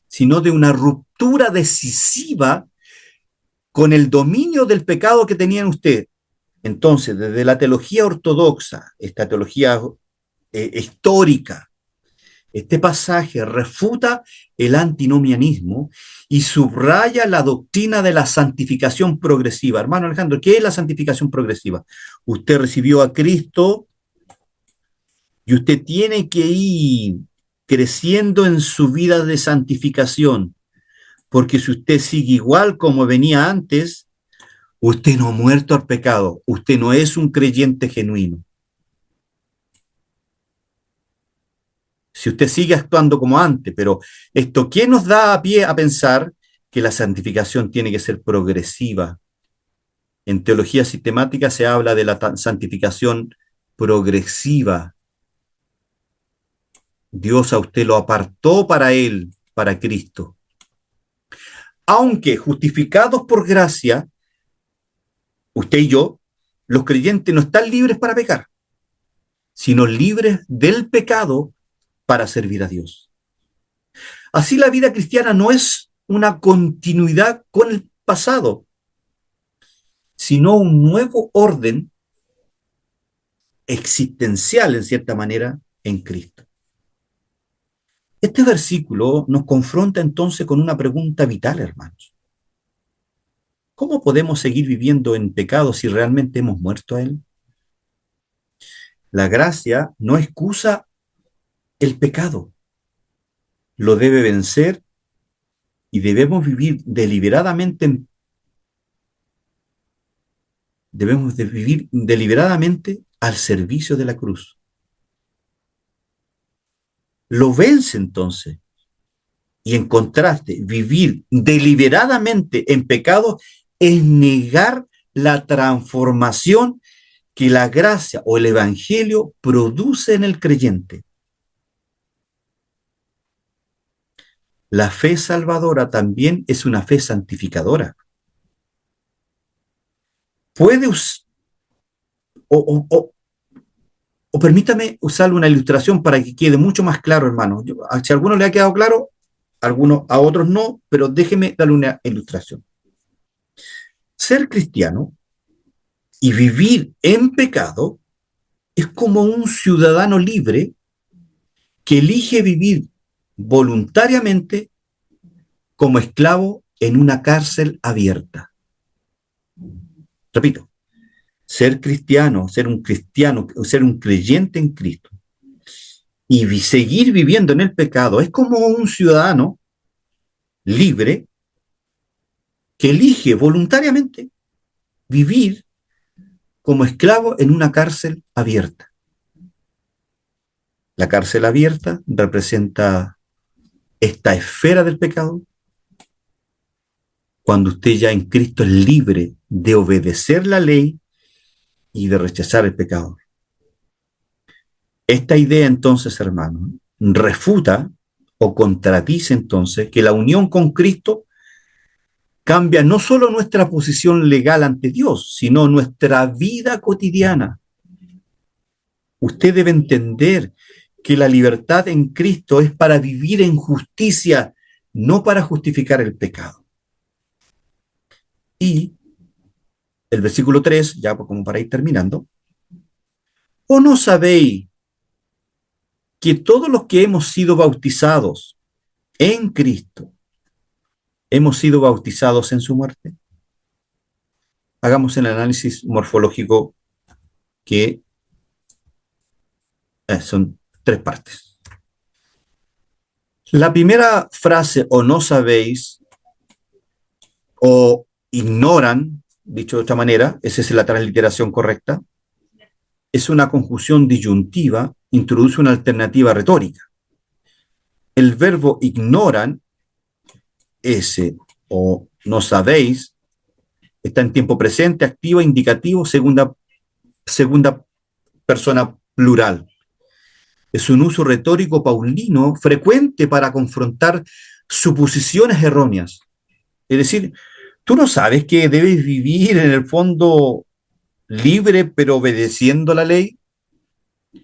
sino de una ruptura decisiva con el dominio del pecado que tenía en usted. Entonces, desde la teología ortodoxa, esta teología histórica, este pasaje refuta el antinomianismo y subraya la doctrina de la santificación progresiva. Hermano Alejandro, ¿qué es la santificación progresiva? Usted recibió a Cristo y usted tiene que ir creciendo en su vida de santificación, porque si usted sigue igual como venía antes, usted no ha muerto al pecado, usted no es un creyente genuino. Si usted sigue actuando como antes, pero esto, ¿qué nos da a pie a pensar que la santificación tiene que ser progresiva? En teología sistemática se habla de la santificación progresiva. Dios a usted lo apartó para él, para Cristo. Aunque justificados por gracia, usted y yo, los creyentes no están libres para pecar, sino libres del pecado para servir a Dios. Así la vida cristiana no es una continuidad con el pasado, sino un nuevo orden existencial, en cierta manera, en Cristo. Este versículo nos confronta entonces con una pregunta vital, hermanos. ¿Cómo podemos seguir viviendo en pecado si realmente hemos muerto a él? La gracia no excusa el pecado, lo debe vencer y debemos vivir deliberadamente al servicio de la cruz. Lo vence entonces. Y en contraste, vivir deliberadamente en pecado es negar la transformación que la gracia o el evangelio produce en el creyente. La fe salvadora también es una fe santificadora. Puede o permítame usar una ilustración para que quede mucho más claro, hermano. Si a alguno le ha quedado claro, a otros no, pero déjeme darle una ilustración. Ser cristiano y vivir en pecado es como un ciudadano libre que elige vivir voluntariamente como esclavo en una cárcel abierta. Repito, ser cristiano, ser un creyente en Cristo y seguir viviendo en el pecado es como un ciudadano libre que elige voluntariamente vivir como esclavo en una cárcel abierta. La cárcel abierta representa esta esfera del pecado. Cuando usted ya en Cristo es libre de obedecer la ley y de rechazar el pecado. Esta idea entonces, hermano, refuta o contradice entonces que la unión con Cristo cambia no solo nuestra posición legal ante Dios, sino nuestra vida cotidiana. Usted debe entender que la libertad en Cristo es para vivir en justicia, no para justificar el pecado. Y el versículo 3, ya como para ir terminando, ¿o no sabéis que todos los que hemos sido bautizados en Cristo, hemos sido bautizados en su muerte? Hagamos el análisis morfológico que son 3 partes. La primera frase, o no sabéis, o ignoran, dicho de otra manera, esa es la transliteración correcta, es una conjunción disyuntiva, introduce una alternativa retórica. El verbo ignoran, ese, o no sabéis, está en tiempo presente, activo, indicativo, segunda persona plural. Es un uso retórico paulino frecuente para confrontar suposiciones erróneas. Es decir, tú no sabes que debes vivir en el fondo libre pero obedeciendo la ley.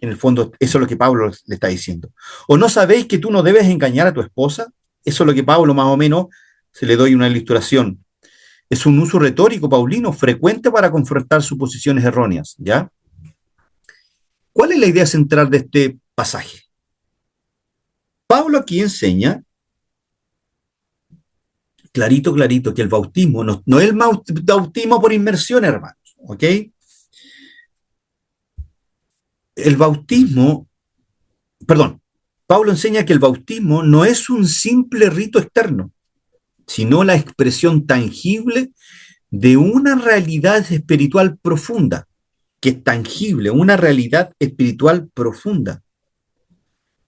En el fondo, eso es lo que Pablo le está diciendo. ¿O no sabéis que tú no debes engañar a tu esposa? Eso es lo que Pablo más o menos se le doy una ilustración. Es un uso retórico paulino frecuente para confrontar suposiciones erróneas, ¿ya? ¿Cuál es la idea central de este pasaje? Pablo aquí enseña, clarito, clarito, que el bautismo no es el bautismo por inmersión, hermanos, ¿ok? El bautismo, perdón, Pablo enseña que el bautismo no es un simple rito externo, sino la expresión tangible de una realidad espiritual profunda, que es tangible, una realidad espiritual profunda.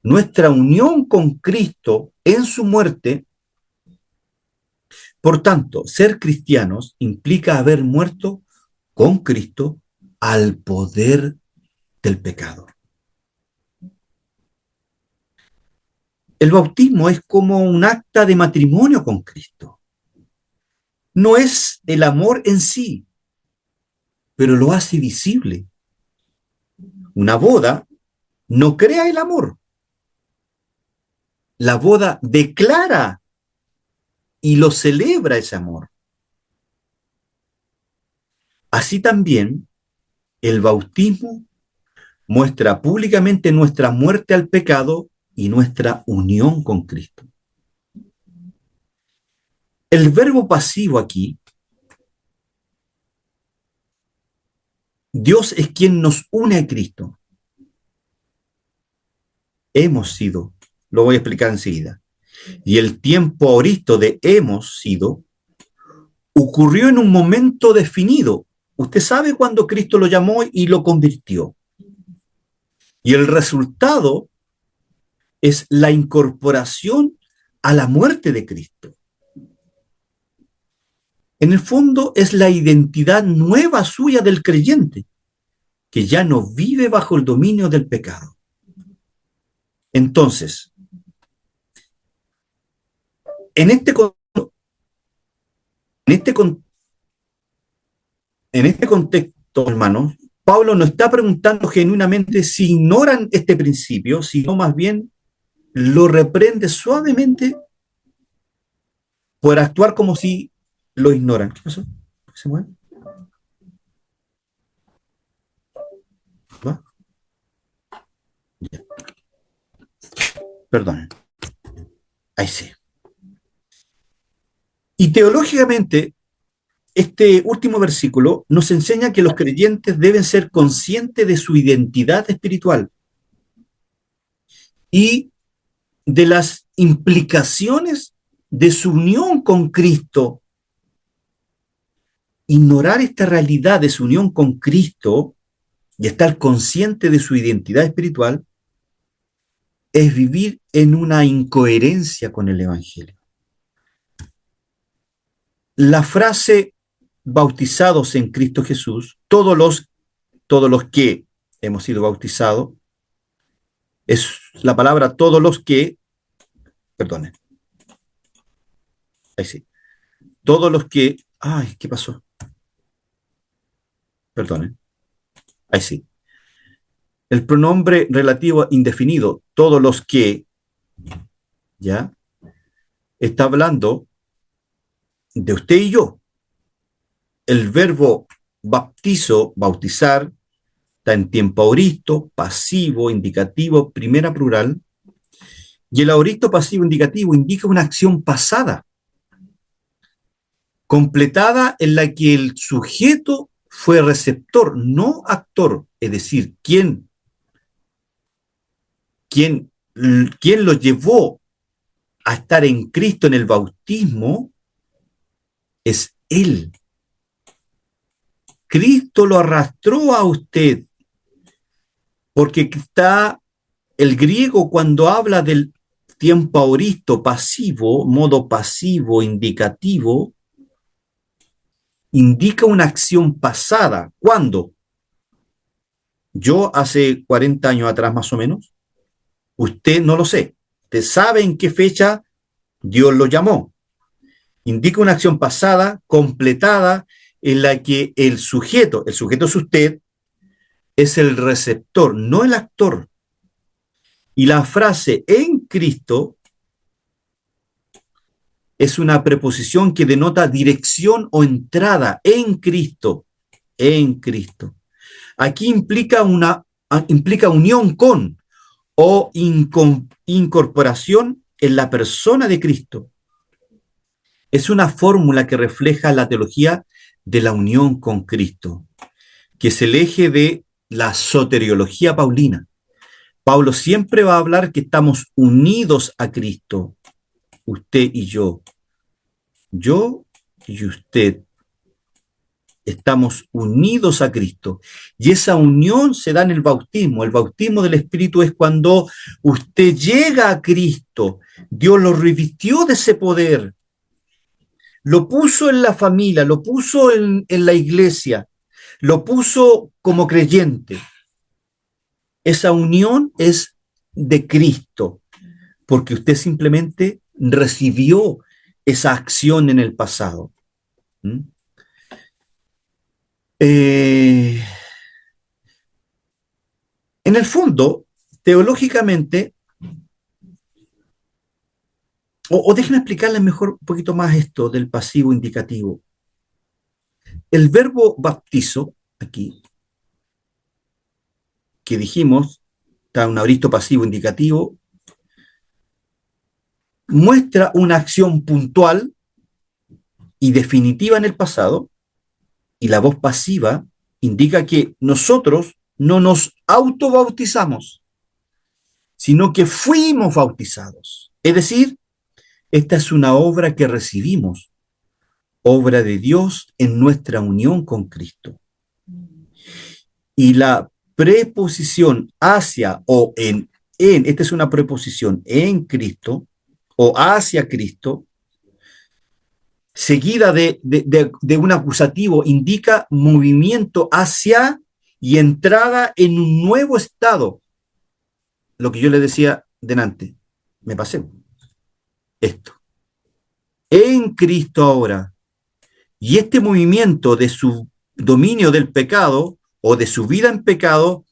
Nuestra unión con Cristo en su muerte, por tanto, ser cristianos implica haber muerto con Cristo al poder del pecado. El bautismo es como un acta de matrimonio con Cristo. No es el amor en sí, pero lo hace visible. Una boda no crea el amor. La boda declara y lo celebra ese amor. Así también, el bautismo muestra públicamente nuestra muerte al pecado y nuestra unión con Cristo. El verbo pasivo aquí, Dios es quien nos une a Cristo. Hemos sido, lo voy a explicar enseguida. Y el tiempo aoristo de hemos sido ocurrió en un momento definido. Usted sabe cuándo Cristo lo llamó y lo convirtió. Y el resultado es la incorporación a la muerte de Cristo. En el fondo es la identidad nueva suya del creyente, que ya no vive bajo el dominio del pecado. Entonces, en este, en este, en este contexto, hermanos, Pablo no está preguntando genuinamente si ignoran este principio, sino más bien lo reprende suavemente por actuar como si lo ignoran. ¿Qué pasó? ¿Se mueve? ¿Va? Ya. Perdón. Ahí sí. Y teológicamente, este último versículo nos enseña que los creyentes deben ser conscientes de su identidad espiritual y de las implicaciones de su unión con Cristo. Ignorar esta realidad de su unión con Cristo y estar consciente de su identidad espiritual es vivir en una incoherencia con el Evangelio. La frase bautizados en Cristo Jesús, todos los que hemos sido bautizados, es la palabra todos los que, perdonen, ahí sí, todos los que... Ay, ¿qué pasó? Perdón. Ahí sí. El pronombre relativo indefinido, todos los que, ¿ya? Está hablando de usted y yo. El verbo baptizo, bautizar, está en tiempo aoristo, pasivo, indicativo, primera plural. Y el aoristo pasivo indicativo indica una acción pasada, completada en la que el sujeto fue receptor, no actor. Es decir, quien lo llevó a estar en Cristo en el bautismo es Él. Cristo lo arrastró a usted, porque está el griego cuando habla del tiempo aoristo pasivo, modo pasivo indicativo, indica una acción pasada. ¿Cuándo? Yo hace 40 años atrás más o menos, usted no lo sé. Usted sabe en qué fecha Dios lo llamó. Indica una acción pasada, completada, en la que el sujeto es usted, es el receptor, no el actor. Y la frase en Cristo es una preposición que denota dirección o entrada en Cristo, en Cristo. Aquí implica unión con o incorporación en la persona de Cristo. Es una fórmula que refleja la teología de la unión con Cristo, que es el eje de la soteriología paulina. Pablo siempre va a hablar que estamos unidos a Cristo, usted y yo. Yo y usted estamos unidos a Cristo. Y esa unión se da en el bautismo. El bautismo del Espíritu es cuando usted llega a Cristo. Dios lo revistió de ese poder. Lo puso en la familia, lo puso en la iglesia, lo puso como creyente. Esa unión es de Cristo, porque usted simplemente recibió esa acción en el pasado. En el fondo, teológicamente, o déjenme explicarles mejor un poquito más esto del pasivo indicativo. El verbo baptizo, aquí, que dijimos, está un aoristo pasivo indicativo, muestra una acción puntual y definitiva en el pasado, y la voz pasiva indica que nosotros no nos autobautizamos, sino que fuimos bautizados. Es decir, esta es una obra que recibimos, obra de Dios en nuestra unión con Cristo. Y la preposición hacia o en, esta es una preposición en Cristo o hacia Cristo, seguida de un acusativo, indica movimiento hacia y entrada en un nuevo estado. Lo que yo le decía delante, me pasé. Esto. En Cristo ahora. Y este movimiento de su dominio del pecado o de su vida en pecado,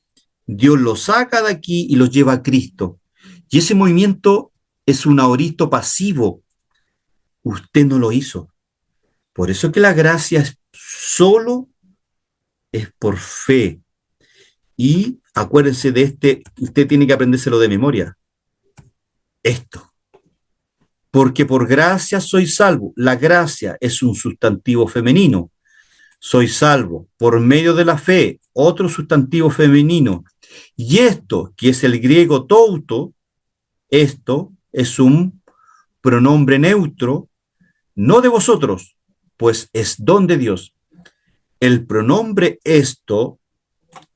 Dios lo saca de aquí y lo lleva a Cristo. Y ese movimiento es un aoristo pasivo. Usted no lo hizo. Por eso que la gracia solo es por fe. Y acuérdense de usted tiene que aprendérselo de memoria. Esto. Porque por gracia soy salvo. La gracia es un sustantivo femenino. Soy salvo por medio de la fe, otro sustantivo femenino. Y esto, que es el griego touto, esto es un pronombre neutro, no de vosotros, pues es don de Dios. El pronombre esto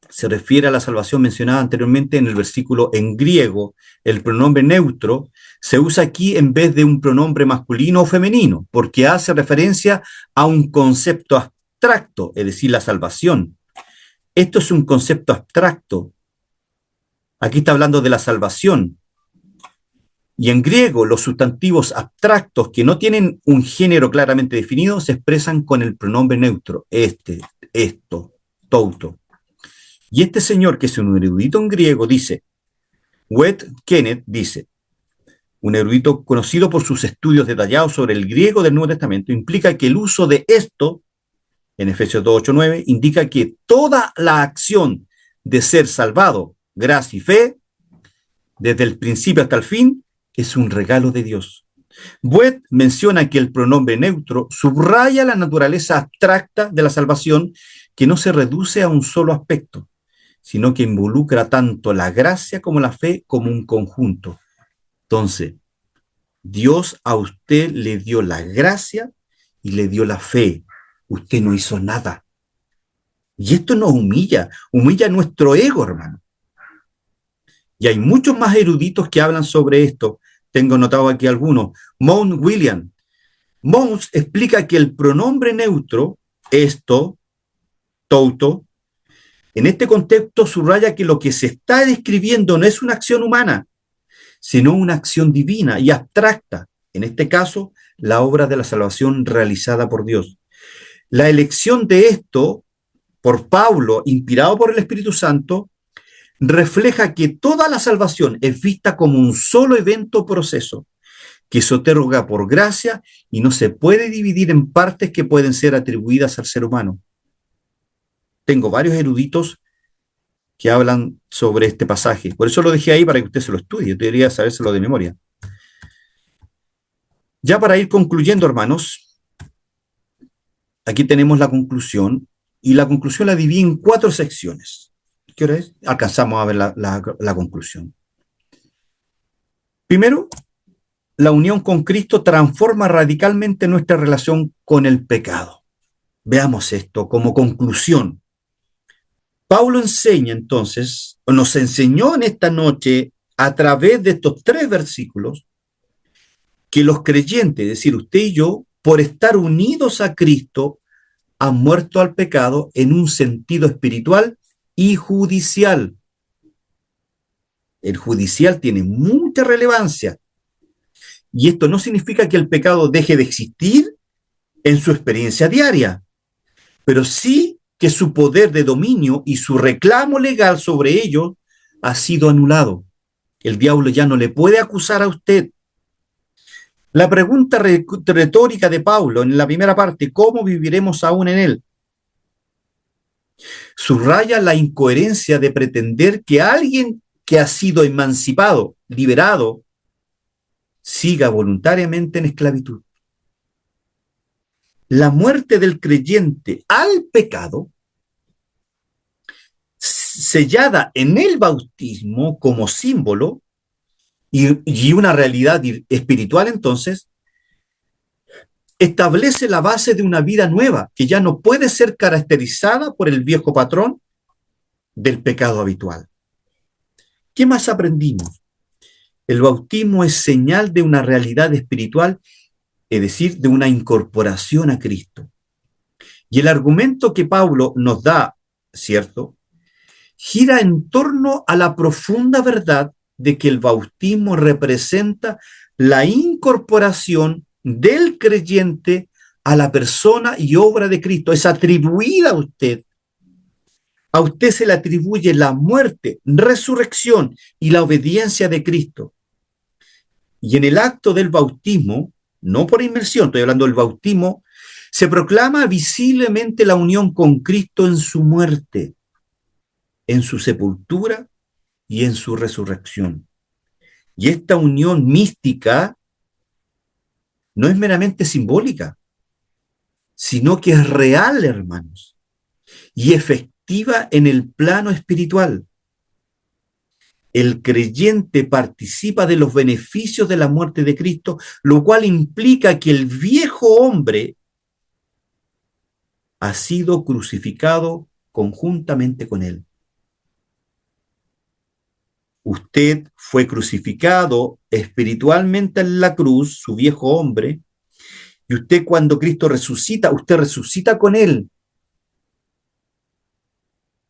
se refiere a la salvación mencionada anteriormente en el versículo en griego. El pronombre neutro se usa aquí en vez de un pronombre masculino o femenino, porque hace referencia a un concepto abstracto, es decir, la salvación. Esto es un concepto abstracto. Aquí está hablando de la salvación. Y en griego, los sustantivos abstractos que no tienen un género claramente definido se expresan con el pronombre neutro, este, esto, touto. Y este señor, que es un erudito en griego, dice, Wet Kenneth dice, un erudito conocido por sus estudios detallados sobre el griego del Nuevo Testamento, implica que el uso de esto, en Efesios 2, 8, 9, indica que toda la acción de ser salvado, gracia y fe, desde el principio hasta el fin, es un regalo de Dios. Boet menciona que el pronombre neutro subraya la naturaleza abstracta de la salvación, que no se reduce a un solo aspecto, sino que involucra tanto la gracia como la fe como un conjunto. Entonces, Dios a usted le dio la gracia y le dio la fe. Usted no hizo nada. Y esto nos humilla, humilla nuestro ego, hermano. Y hay muchos más eruditos que hablan sobre esto. Tengo notado aquí algunos. Mount William. Mount explica que el pronombre neutro, esto, touto, en este contexto subraya que lo que se está describiendo no es una acción humana, sino una acción divina y abstracta. En este caso, la obra de la salvación realizada por Dios. La elección de esto por Pablo, inspirado por el Espíritu Santo, refleja que toda la salvación es vista como un solo evento o proceso que se otorga por gracia y no se puede dividir en partes que pueden ser atribuidas al ser humano. Tengo varios eruditos que hablan sobre este pasaje. Por eso lo dejé ahí para que usted se lo estudie. Usted debería sabérselo de memoria. Ya para ir concluyendo, hermanos, aquí tenemos la conclusión, y la conclusión la dividí en 4 secciones. ¿Qué hora es? Alcanzamos a ver la conclusión. Primero, la unión con Cristo transforma radicalmente nuestra relación con el pecado. Veamos esto como conclusión. Pablo enseña entonces, o nos enseñó en esta noche, a través de estos 3 versículos, que los creyentes, es decir, usted y yo, por estar unidos a Cristo, han muerto al pecado en un sentido espiritual y judicial. El judicial tiene mucha relevancia. Y esto no significa que el pecado deje de existir en su experiencia diaria, pero sí que su poder de dominio y su reclamo legal sobre ello ha sido anulado. El diablo ya no le puede acusar a usted. La pregunta retórica de Pablo en la primera parte, ¿cómo viviremos aún en él?, subraya la incoherencia de pretender que alguien que ha sido emancipado, liberado, siga voluntariamente en esclavitud. La muerte del creyente al pecado, sellada en el bautismo como símbolo y una realidad espiritual, entonces, establece la base de una vida nueva que ya no puede ser caracterizada por el viejo patrón del pecado habitual. ¿Qué más aprendimos? El bautismo es señal de una realidad espiritual, es decir, de una incorporación a Cristo. Y el argumento que Pablo nos da, ¿cierto?, gira en torno a la profunda verdad de que el bautismo representa la incorporación del creyente a la persona y obra de Cristo. Es atribuida a usted. A usted se le atribuye la muerte, resurrección y la obediencia de Cristo. Y en el acto del bautismo, no por inmersión, estoy hablando del bautismo, se proclama visiblemente la unión con Cristo en su muerte, en su sepultura y en su resurrección. Y esta unión mística no es meramente simbólica, sino que es real, hermanos, y efectiva en el plano espiritual. El creyente participa de los beneficios de la muerte de Cristo, lo cual implica que el viejo hombre ha sido crucificado conjuntamente con él. Usted fue crucificado espiritualmente en la cruz, su viejo hombre, y usted cuando Cristo resucita, usted resucita con él.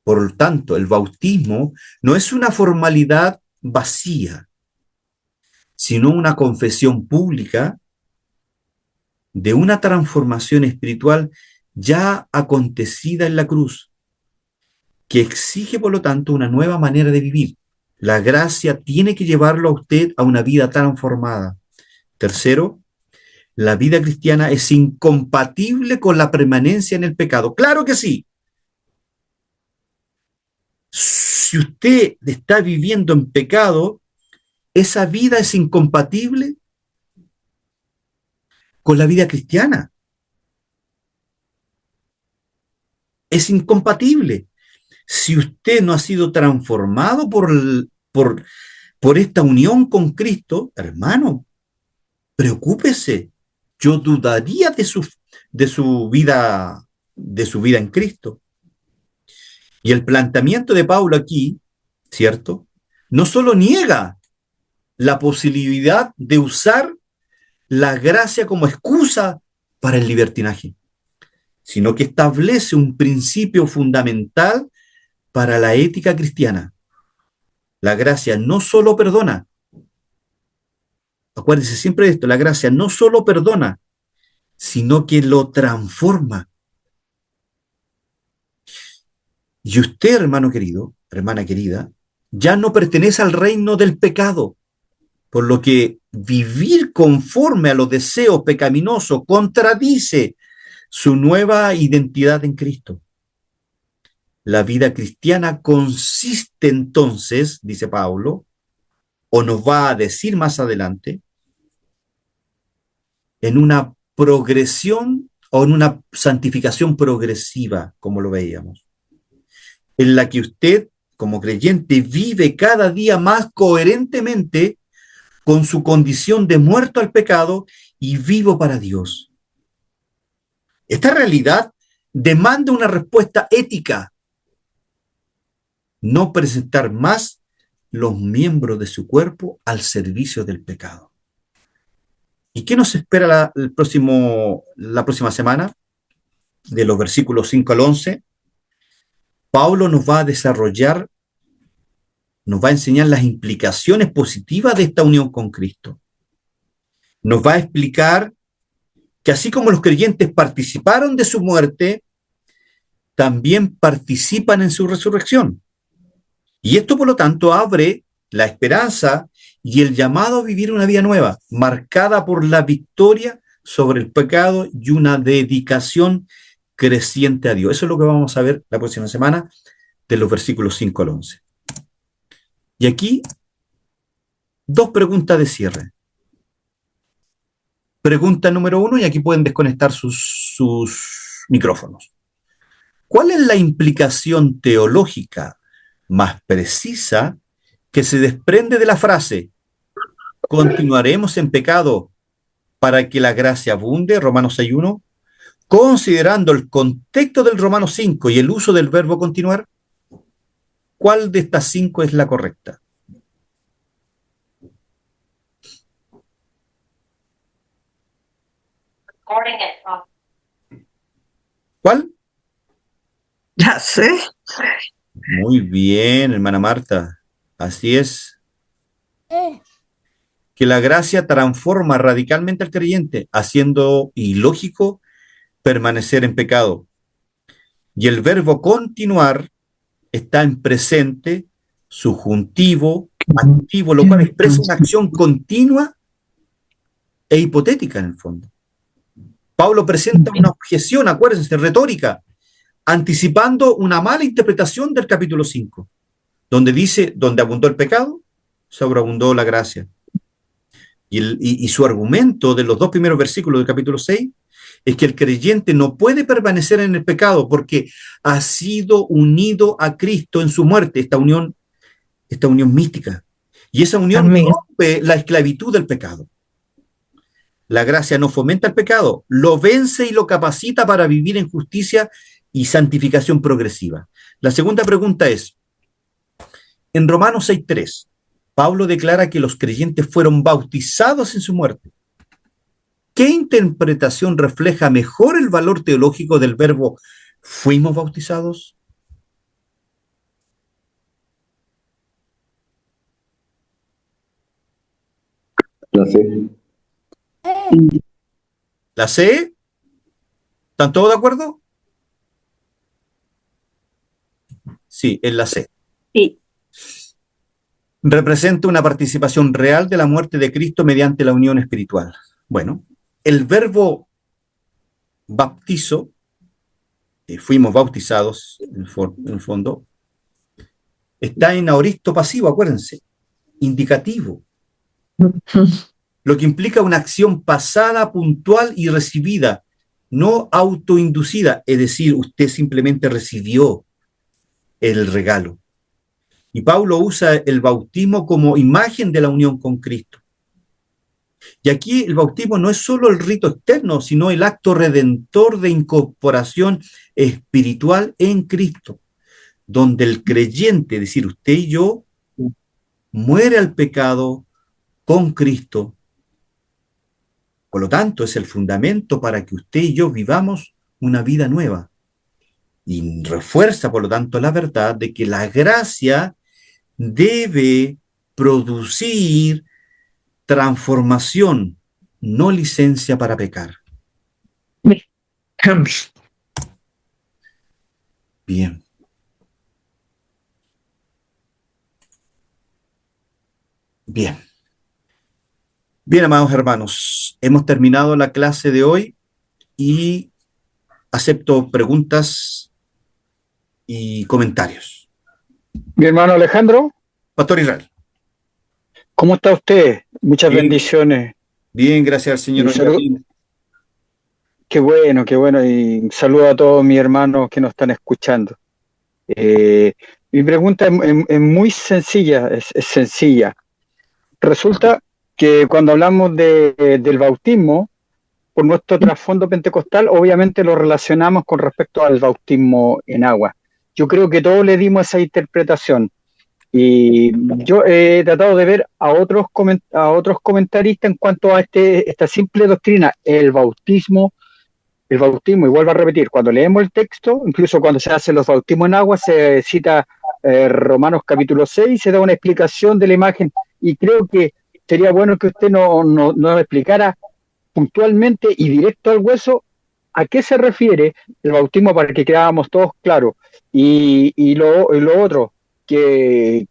Por lo tanto, el bautismo no es una formalidad vacía, sino una confesión pública de una transformación espiritual ya acontecida en la cruz, que exige, por lo tanto, una nueva manera de vivir. La gracia tiene que llevarlo a usted a una vida transformada. Tercero, la vida cristiana es incompatible con la permanencia en el pecado. Claro que sí. Si usted está viviendo en pecado, esa vida es incompatible con la vida cristiana. Es incompatible. Si usted no ha sido transformado por esta unión con Cristo, hermano, preocúpese. Yo dudaría de su vida, de su vida en Cristo. Y el planteamiento de Pablo aquí, ¿cierto? No solo niega la posibilidad de usar la gracia como excusa para el libertinaje, sino que establece un principio fundamental para la ética cristiana. La gracia no solo perdona, acuérdense siempre de esto, la gracia no solo perdona, sino que lo transforma. Y usted, hermano querido, hermana querida, ya no pertenece al reino del pecado, por lo que vivir conforme a los deseos pecaminosos contradice su nueva identidad en Cristo. La vida cristiana consiste entonces, dice Pablo, o nos va a decir más adelante, en una progresión o en una santificación progresiva, como lo veíamos, en la que usted, como creyente, vive cada día más coherentemente con su condición de muerto al pecado y vivo para Dios. Esta realidad demanda una respuesta ética, no presentar más los miembros de su cuerpo al servicio del pecado. ¿Y qué nos espera la próxima semana? De los versículos 5 al 11, Pablo nos va a desarrollar, nos va a enseñar las implicaciones positivas de esta unión con Cristo. Nos va a explicar que así como los creyentes participaron de su muerte, también participan en su resurrección. Y esto, por lo tanto, abre la esperanza y el llamado a vivir una vida nueva, marcada por la victoria sobre el pecado y una dedicación creciente a Dios. Eso es lo que vamos a ver la próxima semana, de los versículos 5 al 11. Y aquí, dos preguntas de cierre. Pregunta número 1, y aquí pueden desconectar sus micrófonos. ¿Cuál es la implicación teológica más precisa que se desprende de la frase continuaremos en pecado para que la gracia abunde, Romanos 6.1, considerando el contexto del Romanos 5 y el uso del verbo continuar? ¿Cuál de estas 5 es la correcta? ¿Cuál? Ya sé. Muy bien, hermana Marta. Así es. Que la gracia transforma radicalmente al creyente, haciendo ilógico permanecer en pecado. Y el verbo continuar está en presente, subjuntivo, activo, lo cual expresa una acción continua e hipotética en el fondo. Pablo presenta una objeción, acuérdense, retórica, anticipando una mala interpretación del capítulo 5, donde dice, donde abundó el pecado, sobreabundó la gracia. Y su argumento de los 2 primeros versículos del capítulo 6 es que el creyente no puede permanecer en el pecado porque ha sido unido a Cristo en su muerte, esta unión mística. Y esa unión rompe la esclavitud del pecado. La gracia no fomenta el pecado, lo vence y lo capacita para vivir en justicia y santificación progresiva. La segunda pregunta es, en Romanos 6.3, Pablo declara que los creyentes fueron bautizados en su muerte. ¿Qué interpretación refleja mejor el valor teológico del verbo fuimos bautizados? La C. ¿La C? ¿Están todos de acuerdo? Sí, es la C. Sí. Representa una participación real de la muerte de Cristo mediante la unión espiritual. Bueno, el verbo bautizo, fuimos bautizados en el fondo, está en aoristo pasivo, acuérdense, indicativo, lo que implica una acción pasada, puntual y recibida, no autoinducida, es decir, usted simplemente recibió el regalo. Y Pablo usa el bautismo como imagen de la unión con Cristo. Y aquí el bautismo no es solo el rito externo, sino el acto redentor de incorporación espiritual en Cristo, donde el creyente, es decir, usted y yo, muere al pecado con Cristo. Por lo tanto, es el fundamento para que usted y yo vivamos una vida nueva. Y refuerza, por lo tanto, la verdad de que la gracia debe producir transformación, no licencia para pecar. Bien. Bien. Bien, amados hermanos, hemos terminado la clase de hoy y acepto preguntas y comentarios. Mi hermano Alejandro, Pastor Israel. ¿cómo está usted? Muchas Bien. bendiciones. Bien, gracias al Señor. Y salud. Qué bueno, y saludo a todos mis hermanos que nos están escuchando. Mi pregunta es muy sencilla, es sencilla. Resulta que cuando hablamos del bautismo, por nuestro trasfondo pentecostal, obviamente lo relacionamos con respecto al bautismo en agua. Yo creo que todos le dimos esa interpretación. Y yo he tratado de ver a otros comentaristas en cuanto a esta simple doctrina, el bautismo, y vuelvo a repetir, cuando leemos el texto, incluso cuando se hacen los bautismos en agua, se cita Romanos capítulo 6, se da una explicación de la imagen, y creo que sería bueno que usted nos explicara puntualmente y directo al hueso a qué se refiere el bautismo para que quedáramos todos claros. Y lo otro, que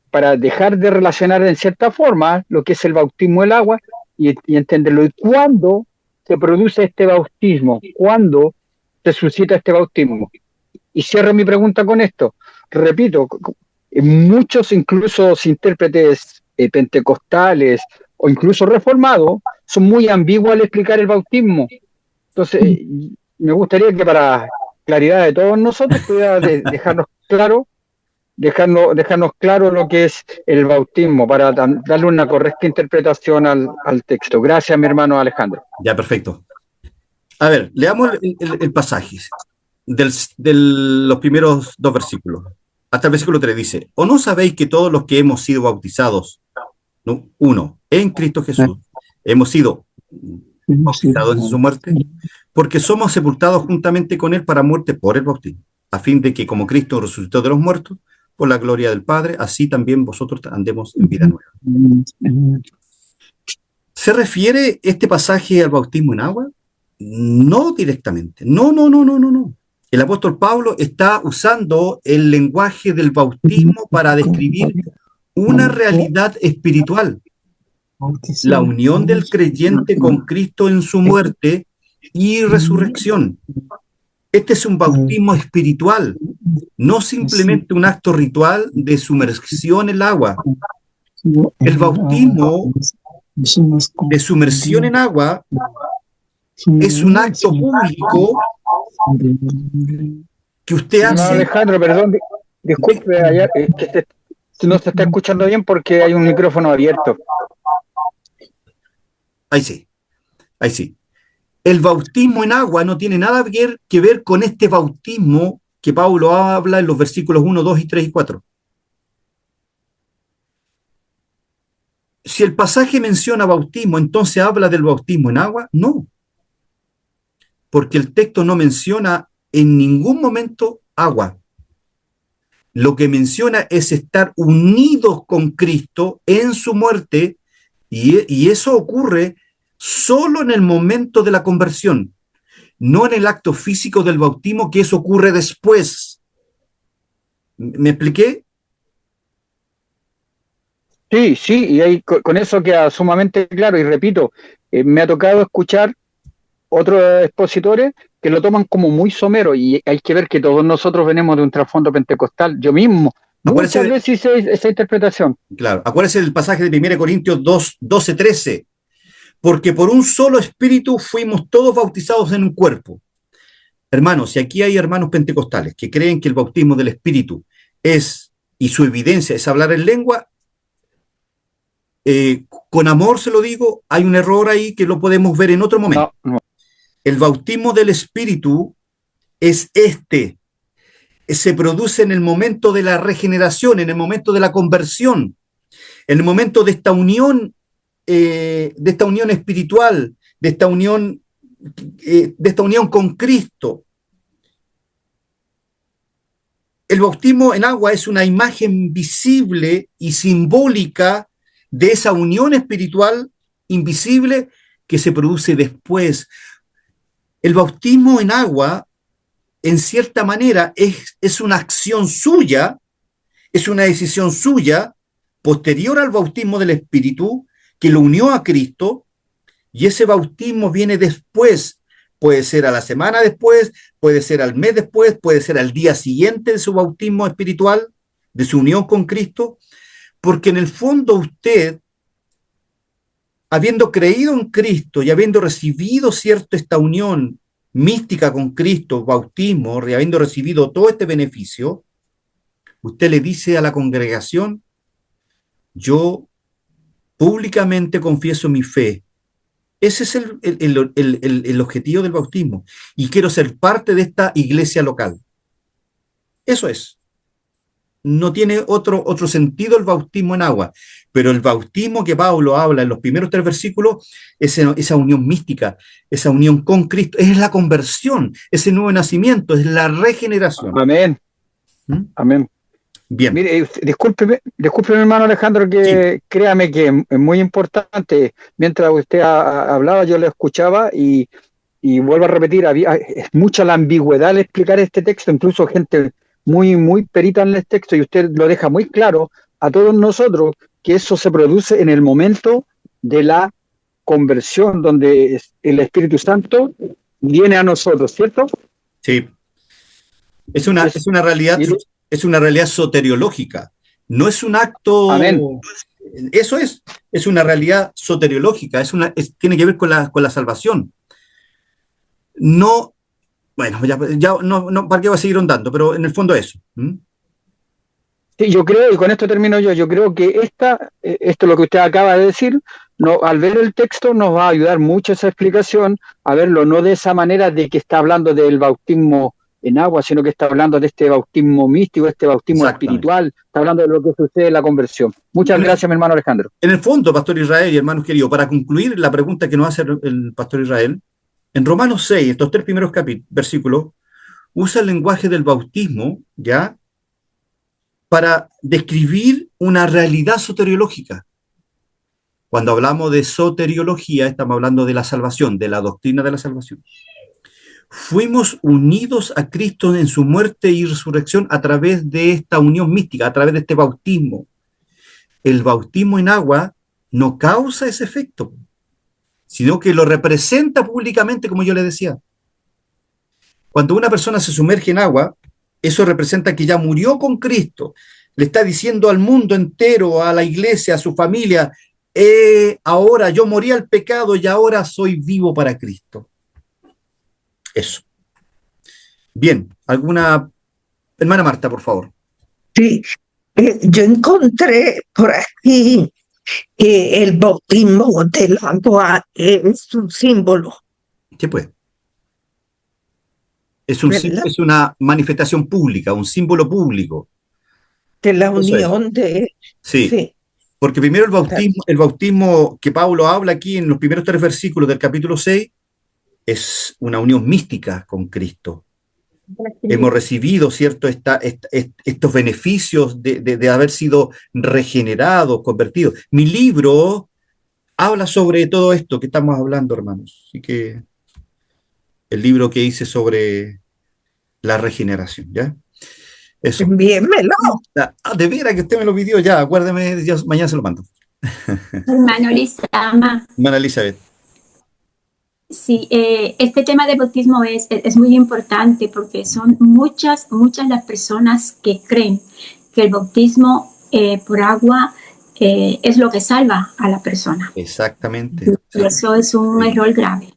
para dejar de relacionar en cierta forma lo que es el bautismo del agua y entenderlo. ¿Y cuándo se produce este bautismo? ¿Cuándo se suscita este bautismo? Y cierro mi pregunta con esto. Repito, muchos incluso intérpretes pentecostales o incluso reformados son muy ambiguos al explicar el bautismo. Entonces, me gustaría que para claridad de todos nosotros pudiera dejarnos claro lo que es el bautismo para darle una correcta interpretación al texto. Gracias, mi hermano Alejandro. Ya, perfecto. A ver, leamos el pasaje de los primeros dos versículos. Hasta el versículo 3 dice, ¿o no sabéis que todos los que hemos sido bautizados, ¿no? Uno, en Cristo Jesús, hemos sido bautizados en su muerte? Porque somos sepultados juntamente con él para muerte por el bautismo, a fin de que como Cristo resucitó de los muertos, por la gloria del Padre, así también vosotros andemos en vida nueva. ¿Se refiere este pasaje al bautismo en agua? No directamente. No. El apóstol Pablo está usando el lenguaje del bautismo para describir una realidad espiritual, la unión del creyente con Cristo en su muerte y resurrección. Este es un bautismo espiritual, no simplemente un acto ritual de sumersión en el agua. El bautismo de sumersión en agua es un acto público que usted hace. No, Alejandro, perdón, disculpe, ayer, no se está escuchando bien porque hay un micrófono abierto. Ahí sí. El bautismo en agua no tiene nada que ver con este bautismo que Pablo habla en los versículos 1, 2 y 3 y 4. Si el pasaje menciona bautismo, entonces habla del bautismo en agua. No, porque el texto no menciona en ningún momento agua. Lo que menciona es estar unidos con Cristo en su muerte Y eso ocurre solo en el momento de la conversión, no en el acto físico del bautismo, que eso ocurre después. ¿Me expliqué? Sí, sí, y ahí con eso queda sumamente claro. Y repito, me ha tocado escuchar otros expositores que lo toman como muy somero, y hay que ver que todos nosotros venimos de un trasfondo pentecostal. Yo mismo muchas Acuérdese, veces hice esa interpretación. claro, acuérdese del pasaje de 1 Corintios 2, 12, 13. Porque por un solo espíritu fuimos todos bautizados en un cuerpo. Hermanos, si aquí hay hermanos pentecostales que creen que el bautismo del espíritu es, y su evidencia es hablar en lengua, con amor se lo digo, hay un error ahí que lo podemos ver en otro momento. No, no. El bautismo del espíritu es se produce en el momento de la regeneración, en el momento de la conversión, en el momento de esta unión espiritual, de esta unión con Cristo. El bautismo en agua es una imagen visible y simbólica de esa unión espiritual invisible que se produce después. El bautismo en agua, en cierta manera, es una acción suya, es una decisión suya, posterior al bautismo del Espíritu, que lo unió a Cristo, y ese bautismo viene después. Puede ser a la semana después, puede ser al mes después, puede ser al día siguiente de su bautismo espiritual, de su unión con Cristo, porque en el fondo usted, habiendo creído en Cristo y habiendo recibido, cierto, esta unión mística con Cristo, bautismo, y habiendo recibido todo este beneficio, usted le dice a la congregación: yo públicamente confieso mi fe. Ese es el objetivo del bautismo. Y quiero ser parte de esta iglesia local. Eso es. No tiene otro sentido el bautismo en agua. Pero el bautismo que Pablo habla en los primeros 3 versículos, esa unión mística, esa unión con Cristo, es la conversión, ese nuevo nacimiento, es la regeneración. Amén. ¿Mm? Amén. Bien. Mire, discúlpeme, hermano Alejandro, que sí, créame que es muy importante. Mientras usted hablaba, yo lo escuchaba y vuelvo a repetir, es mucha la ambigüedad al explicar este texto, incluso gente muy perita en el texto, y usted lo deja muy claro a todos nosotros, que eso se produce en el momento de la conversión, donde el Espíritu Santo viene a nosotros, ¿cierto? Sí. Es una realidad soteriológica. No es un acto. Amén. Eso es una realidad soteriológica, tiene que ver con la salvación. No, bueno, ya no, ¿para qué voy a seguir ondando? Pero en el fondo eso. Sí, yo creo, y con esto termino yo creo que esto lo que usted acaba de decir, al ver el texto nos va a ayudar mucho esa explicación, a verlo no de esa manera de que está hablando del bautismo en agua, sino que está hablando de este bautismo místico, este bautismo espiritual, está hablando de lo que sucede en la conversión. Muchas gracias, mi hermano Alejandro. En el fondo, Pastor Israel y hermanos queridos, para concluir la pregunta que nos hace el Pastor Israel, en Romanos 6, estos 3 primeros versículos, usa el lenguaje del bautismo, ¿ya?, para describir una realidad soteriológica. Cuando hablamos de soteriología, estamos hablando de la salvación, de la doctrina de la salvación. Fuimos unidos a Cristo en su muerte y resurrección a través de esta unión mística, a través de este bautismo. El bautismo en agua no causa ese efecto, sino que lo representa públicamente, como yo le decía. Cuando una persona se sumerge en agua, eso representa que ya murió con Cristo. Le está diciendo al mundo entero, a la iglesia, a su familia: ahora yo morí al pecado y ahora soy vivo para Cristo. Eso. Bien, ¿alguna? Hermana Marta, por favor. Sí, yo encontré por aquí que el bautismo del agua es un símbolo. ¿Qué pues? Es una manifestación pública, un símbolo público. De la unión de... Sí. Porque primero el bautismo que Pablo habla aquí en los primeros 3 versículos del capítulo 6 es una unión mística con Cristo. Hemos recibido, ¿cierto?, estos beneficios de haber sido regenerados, convertidos. Mi libro habla sobre todo esto que estamos hablando, hermanos. Así que el libro que hice sobre la regeneración, ¿ya? Eso. Envíenmelo. De veras que usted me lo pidió ya, acuérdeme, mañana se lo mando. Hermano Lizama, Hermana Elizabeth. sí, este tema de bautismo es muy importante porque son muchas las personas que creen que el bautismo por agua es lo que salva a la persona. Exactamente. Y eso es un error grave.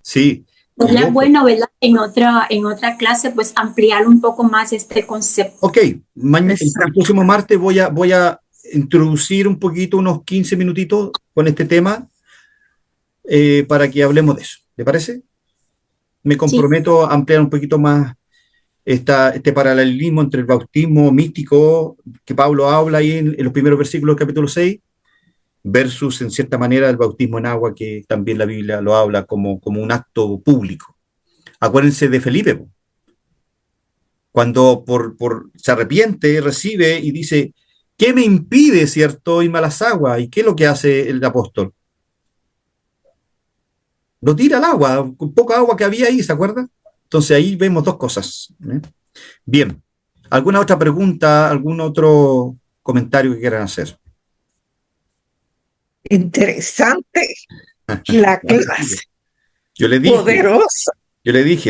Sí. Sería bueno, ¿verdad? En otra clase, pues ampliar un poco más este concepto. Ok, el próximo martes voy a introducir un poquito, unos 15 minutitos con este tema para que hablemos de eso. ¿Le parece? Me comprometo a ampliar un poquito más este paralelismo entre el bautismo místico que Pablo habla ahí en los primeros versículos del capítulo 6 versus, en cierta manera, el bautismo en agua que también la Biblia lo habla como un acto público. Acuérdense de Felipe, cuando se arrepiente, recibe y dice, ¿qué me impide, cierto, irme a las aguas? ¿Y qué es lo que hace el apóstol? Lo tira al agua, con poca agua que había ahí, ¿se acuerda? Entonces ahí vemos dos cosas. Bien, ¿alguna otra pregunta, algún otro comentario que quieran hacer? Interesante la clase. Yo le dije, Poderosa.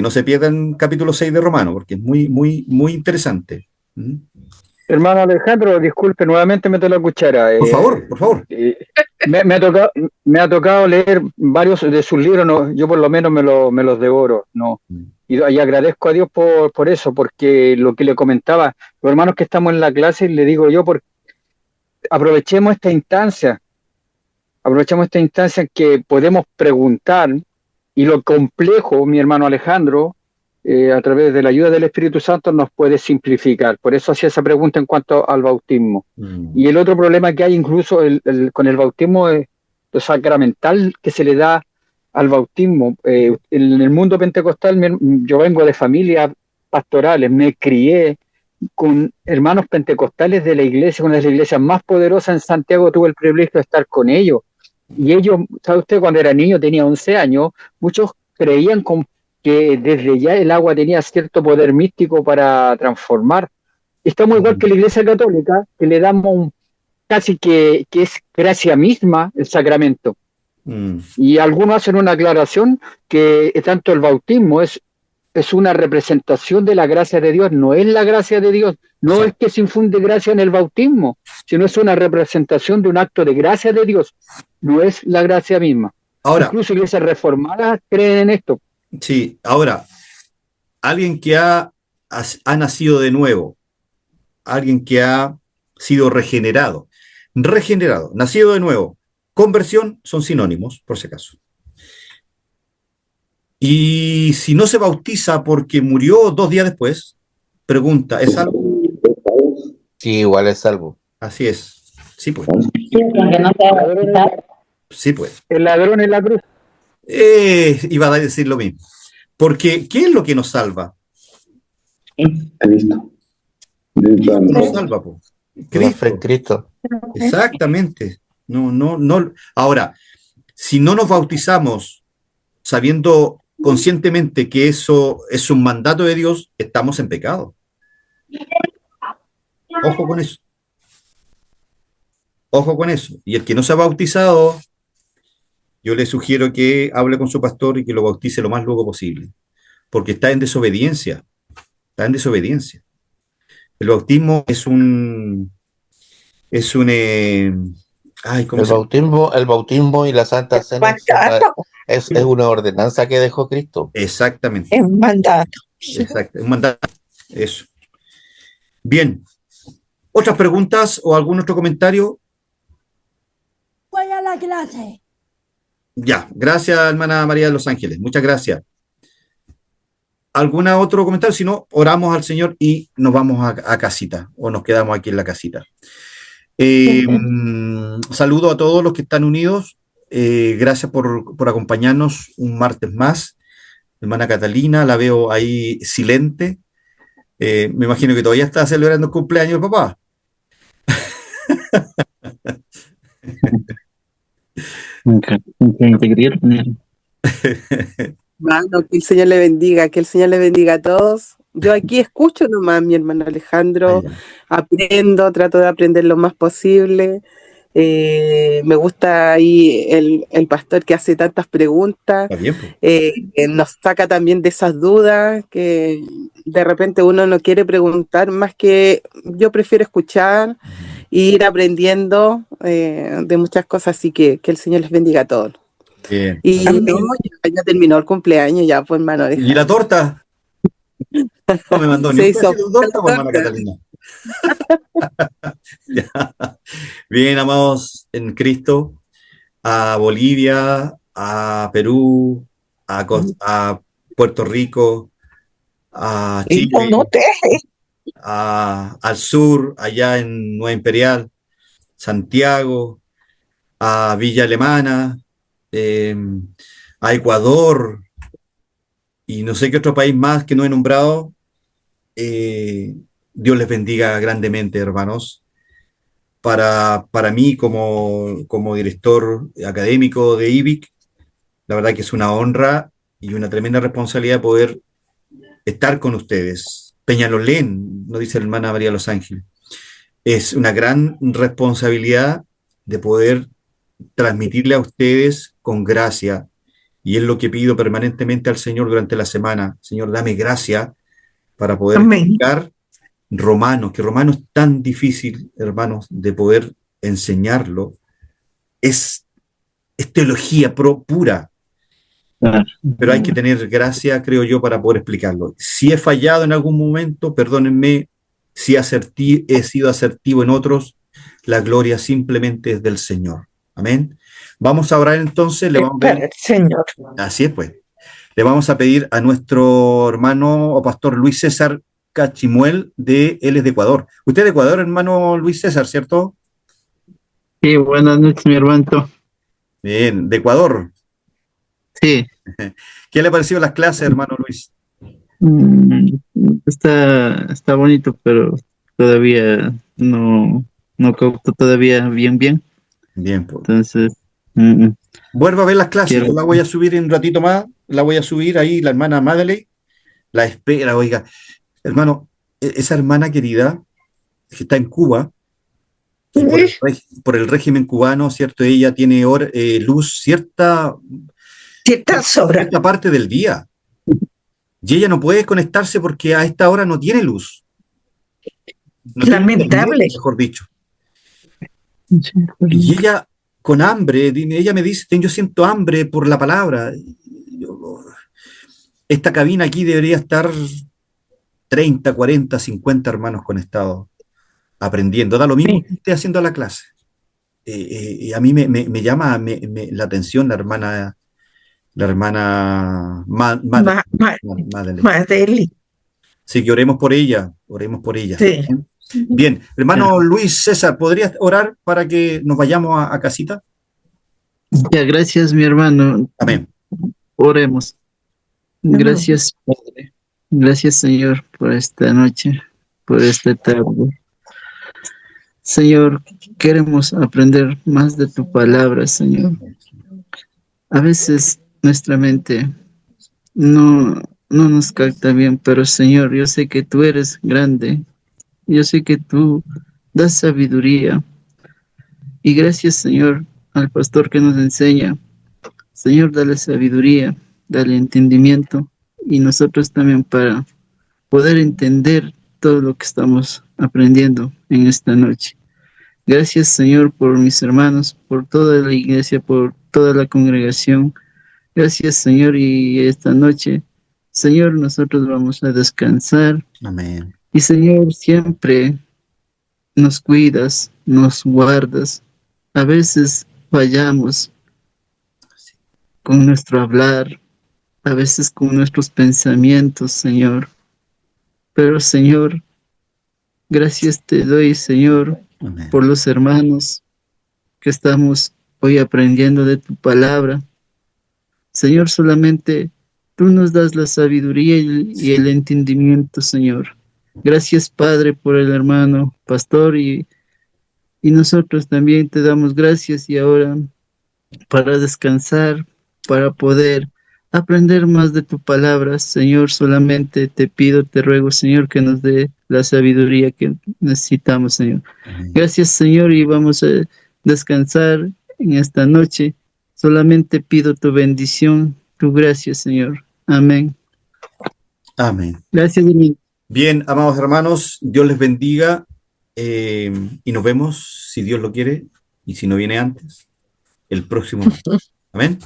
no se pierdan capítulo 6 de Romano, porque es muy, muy, muy interesante. Hermano Alejandro, disculpe, nuevamente meto la cuchara. Por favor, por favor. Me ha tocado leer varios de sus libros, no, yo por lo menos me los devoro, ¿no? Y agradezco a Dios por eso, porque lo que le comentaba, los hermanos que estamos en la clase, le digo yo, aprovechemos esta instancia en que podemos preguntar, y lo complejo, mi hermano Alejandro, a través de la ayuda del Espíritu Santo nos puede simplificar. Por eso hacía esa pregunta en cuanto al bautismo. Y el otro problema que hay incluso con el bautismo es lo sacramental que se le da al bautismo. En el mundo pentecostal, yo vengo de familias pastorales, me crié con hermanos pentecostales de la iglesia, una de las iglesias más poderosas en Santiago, tuve el privilegio de estar con ellos. Y ellos, ¿sabe usted? Cuando era niño, tenía 11 años, muchos creían que desde ya el agua tenía cierto poder místico para transformar. Estamos igual que la Iglesia Católica, que le damos casi que es gracia misma el sacramento. Y algunos hacen una aclaración que tanto el bautismo es una representación de la gracia de Dios, no es la gracia de Dios, no es que se infunde gracia en el bautismo, sino es una representación de un acto de gracia de Dios, no es la gracia misma. Ahora, incluso iglesias reformadas creen en esto. Sí, ahora, alguien que ha nacido de nuevo, alguien que ha sido regenerado, nacido de nuevo, conversión son sinónimos, por si acaso. Y si no se bautiza porque murió 2 días después, pregunta, ¿es salvo? Sí, igual es salvo. Así es. Sí, pues. Sí, pues. El ladrón en la cruz. Iba a decir lo mismo. Porque, ¿qué es lo que nos salva? Cristo. Nos salva, pues. Cristo. Cristo. Exactamente. No. Ahora, si no nos bautizamos sabiendo conscientemente que eso es un mandato de Dios, estamos en pecado. Ojo con eso. Ojo con eso. Y el que no se ha bautizado, yo le sugiero que hable con su pastor y que lo bautice lo más luego posible, porque está en desobediencia. Está en desobediencia. El bautismo es un el bautismo y la Santa Cena es una ordenanza que dejó Cristo. Exactamente. Es un mandato. Exacto, un mandato. Eso. Bien. ¿Otras preguntas o algún otro comentario? Voy a la clase. Ya, gracias, hermana María de los Ángeles. Muchas gracias. ¿Algún otro comentario? Si no, oramos al Señor y nos vamos a casita o nos quedamos aquí en la casita. Saludo a todos los que están unidos. Gracias por acompañarnos un martes más. Hermana Catalina, la veo ahí silente. Me imagino que todavía está celebrando el cumpleaños de papá. Mano, que el Señor le bendiga, que el Señor le bendiga a todos. Yo aquí escucho nomás a mi hermano Alejandro, Allá. aprendo, trato de aprender lo más posible. Me gusta ahí el pastor que hace tantas preguntas, Está bien, pues. que nos saca también de esas dudas, que de repente uno no quiere preguntar, más que yo prefiero escuchar e ir aprendiendo de muchas cosas, así que el Señor les bendiga a todos. Bien. Y Amén. no, ya terminó el cumpleaños, ya pues hermano ¿Y la Alejandro. torta? No me mandó ni Se un hizo pedacito de torta, pues, la hermana torta. Catalina. Ya. Bien, amados en Cristo, a Bolivia, a Perú, a Puerto Rico, a Y yo no Chile, te al sur, allá en Nueva Imperial, Santiago, a Villa Alemana, eh, a Ecuador y no sé qué otro país más que no he nombrado. Dios les bendiga grandemente, hermanos. Para mí, como director académico de IBIC, la verdad que es una honra y una tremenda responsabilidad poder estar con ustedes. Peñalolén, nos dice la hermana María Los Ángeles. Es una gran responsabilidad de poder transmitirle a ustedes con gracia. Y es lo que pido permanentemente al Señor durante la semana. Señor, dame gracia para poder amén. explicar Romanos, que Romano es tan difícil, hermanos, de poder enseñarlo. Es, es teología pura, pero hay que tener gracia, creo yo, para poder explicarlo. Si he fallado en algún momento, perdónenme. Si he sido asertivo en otros, la gloria simplemente es del Señor. Amén. Vamos a orar entonces, le Es vamos a para pedir, el Señor. así es pues, le vamos a pedir a nuestro hermano o pastor Luis César Cachimuel, él es de Ecuador. Usted es de Ecuador, hermano Luis César, ¿cierto? Sí, buenas noches, mi hermano. Bien, de Ecuador. Sí, ¿Qué le ha parecido las clases, hermano Luis? mm, está bonito, pero todavía no capto todavía bien. Bien, pues. Entonces, Vuelvo a ver las clases, quiero. yo la voy a subir en un ratito más, la voy a subir ahí, la hermana Madeleine, la espera, oiga, hermano, esa hermana querida que está en Cuba, y Sí, por el régimen cubano, ¿cierto? Ella tiene luz ciertas obras. cierta parte del día, y ella no puede conectarse porque a esta hora no tiene luz, no tiene internet, Lamentable. mejor dicho. Y ella con hambre, ella me dice, yo siento hambre por la palabra. Esta cabina aquí debería estar 30, 40, 50 hermanos conectados, aprendiendo. Da lo mismo que esté haciendo la clase. Y a mí me llama la atención la hermana Madeleine. Madeli. Así que oremos por ella, oremos por ella. Sí. Bien, hermano Luis César, ¿podrías orar para que nos vayamos a casita? Ya, gracias, mi hermano. Amén. Oremos. Gracias, Padre. Gracias, Señor, por esta noche, por esta tarde. Señor, queremos aprender más de tu palabra, Señor. A veces nuestra mente no nos capta bien, pero Señor, yo sé que tú eres grande, yo sé que tú das sabiduría. Y gracias, Señor, al pastor que nos enseña. Señor, dale sabiduría, dale entendimiento, y nosotros también para poder entender todo lo que estamos aprendiendo en esta noche. Gracias, Señor, por mis hermanos, por toda la iglesia, por toda la congregación. Gracias, Señor, y esta noche, Señor, nosotros vamos a descansar. Amén. Y, Señor, siempre nos cuidas, nos guardas. A veces fallamos con nuestro hablar, a veces con nuestros pensamientos, Señor. Pero, Señor, gracias te doy, Señor, Amén. por los hermanos que estamos hoy aprendiendo de tu palabra. Señor, solamente tú nos das la sabiduría y el entendimiento, Señor. Gracias, Padre, por el hermano pastor, y nosotros también te damos gracias, y ahora para descansar, para poder aprender más de tu palabra, Señor. Solamente te pido, te ruego, Señor, que nos dé la sabiduría que necesitamos, Señor. Amén. Gracias, Señor, y vamos a descansar en esta noche. Solamente pido tu bendición, tu gracia, Señor. Amén. Amén. Gracias, Domingo. Bien, amados hermanos, Dios les bendiga y nos vemos, si Dios lo quiere, y si no viene antes, el próximo martes. Amén.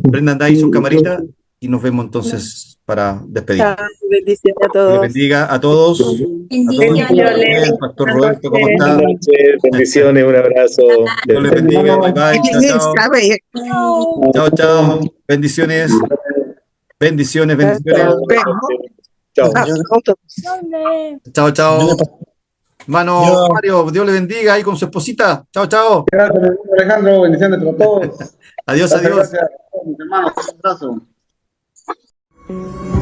Prendan ahí sus camaritas y nos vemos entonces para despedirnos. Bendiciones a Dios les todos. bendiga a todos. A todos. Bendiciones. Pastor Roberto, ¿cómo está? Buenas noches, bendiciones, un abrazo. Dios les bendiga. Bye bye. Chao, Chao. chao. Chao. Bendiciones. Bendiciones, bendiciones. Chao. ¿Dónde? Chao, chao. Hermano Mario, Dios le bendiga ahí con su esposita. Chao, chao. Gracias, Alejandro, bendiciones a todos. Adiós, adiós. Gracias, mis hermanos, un abrazo.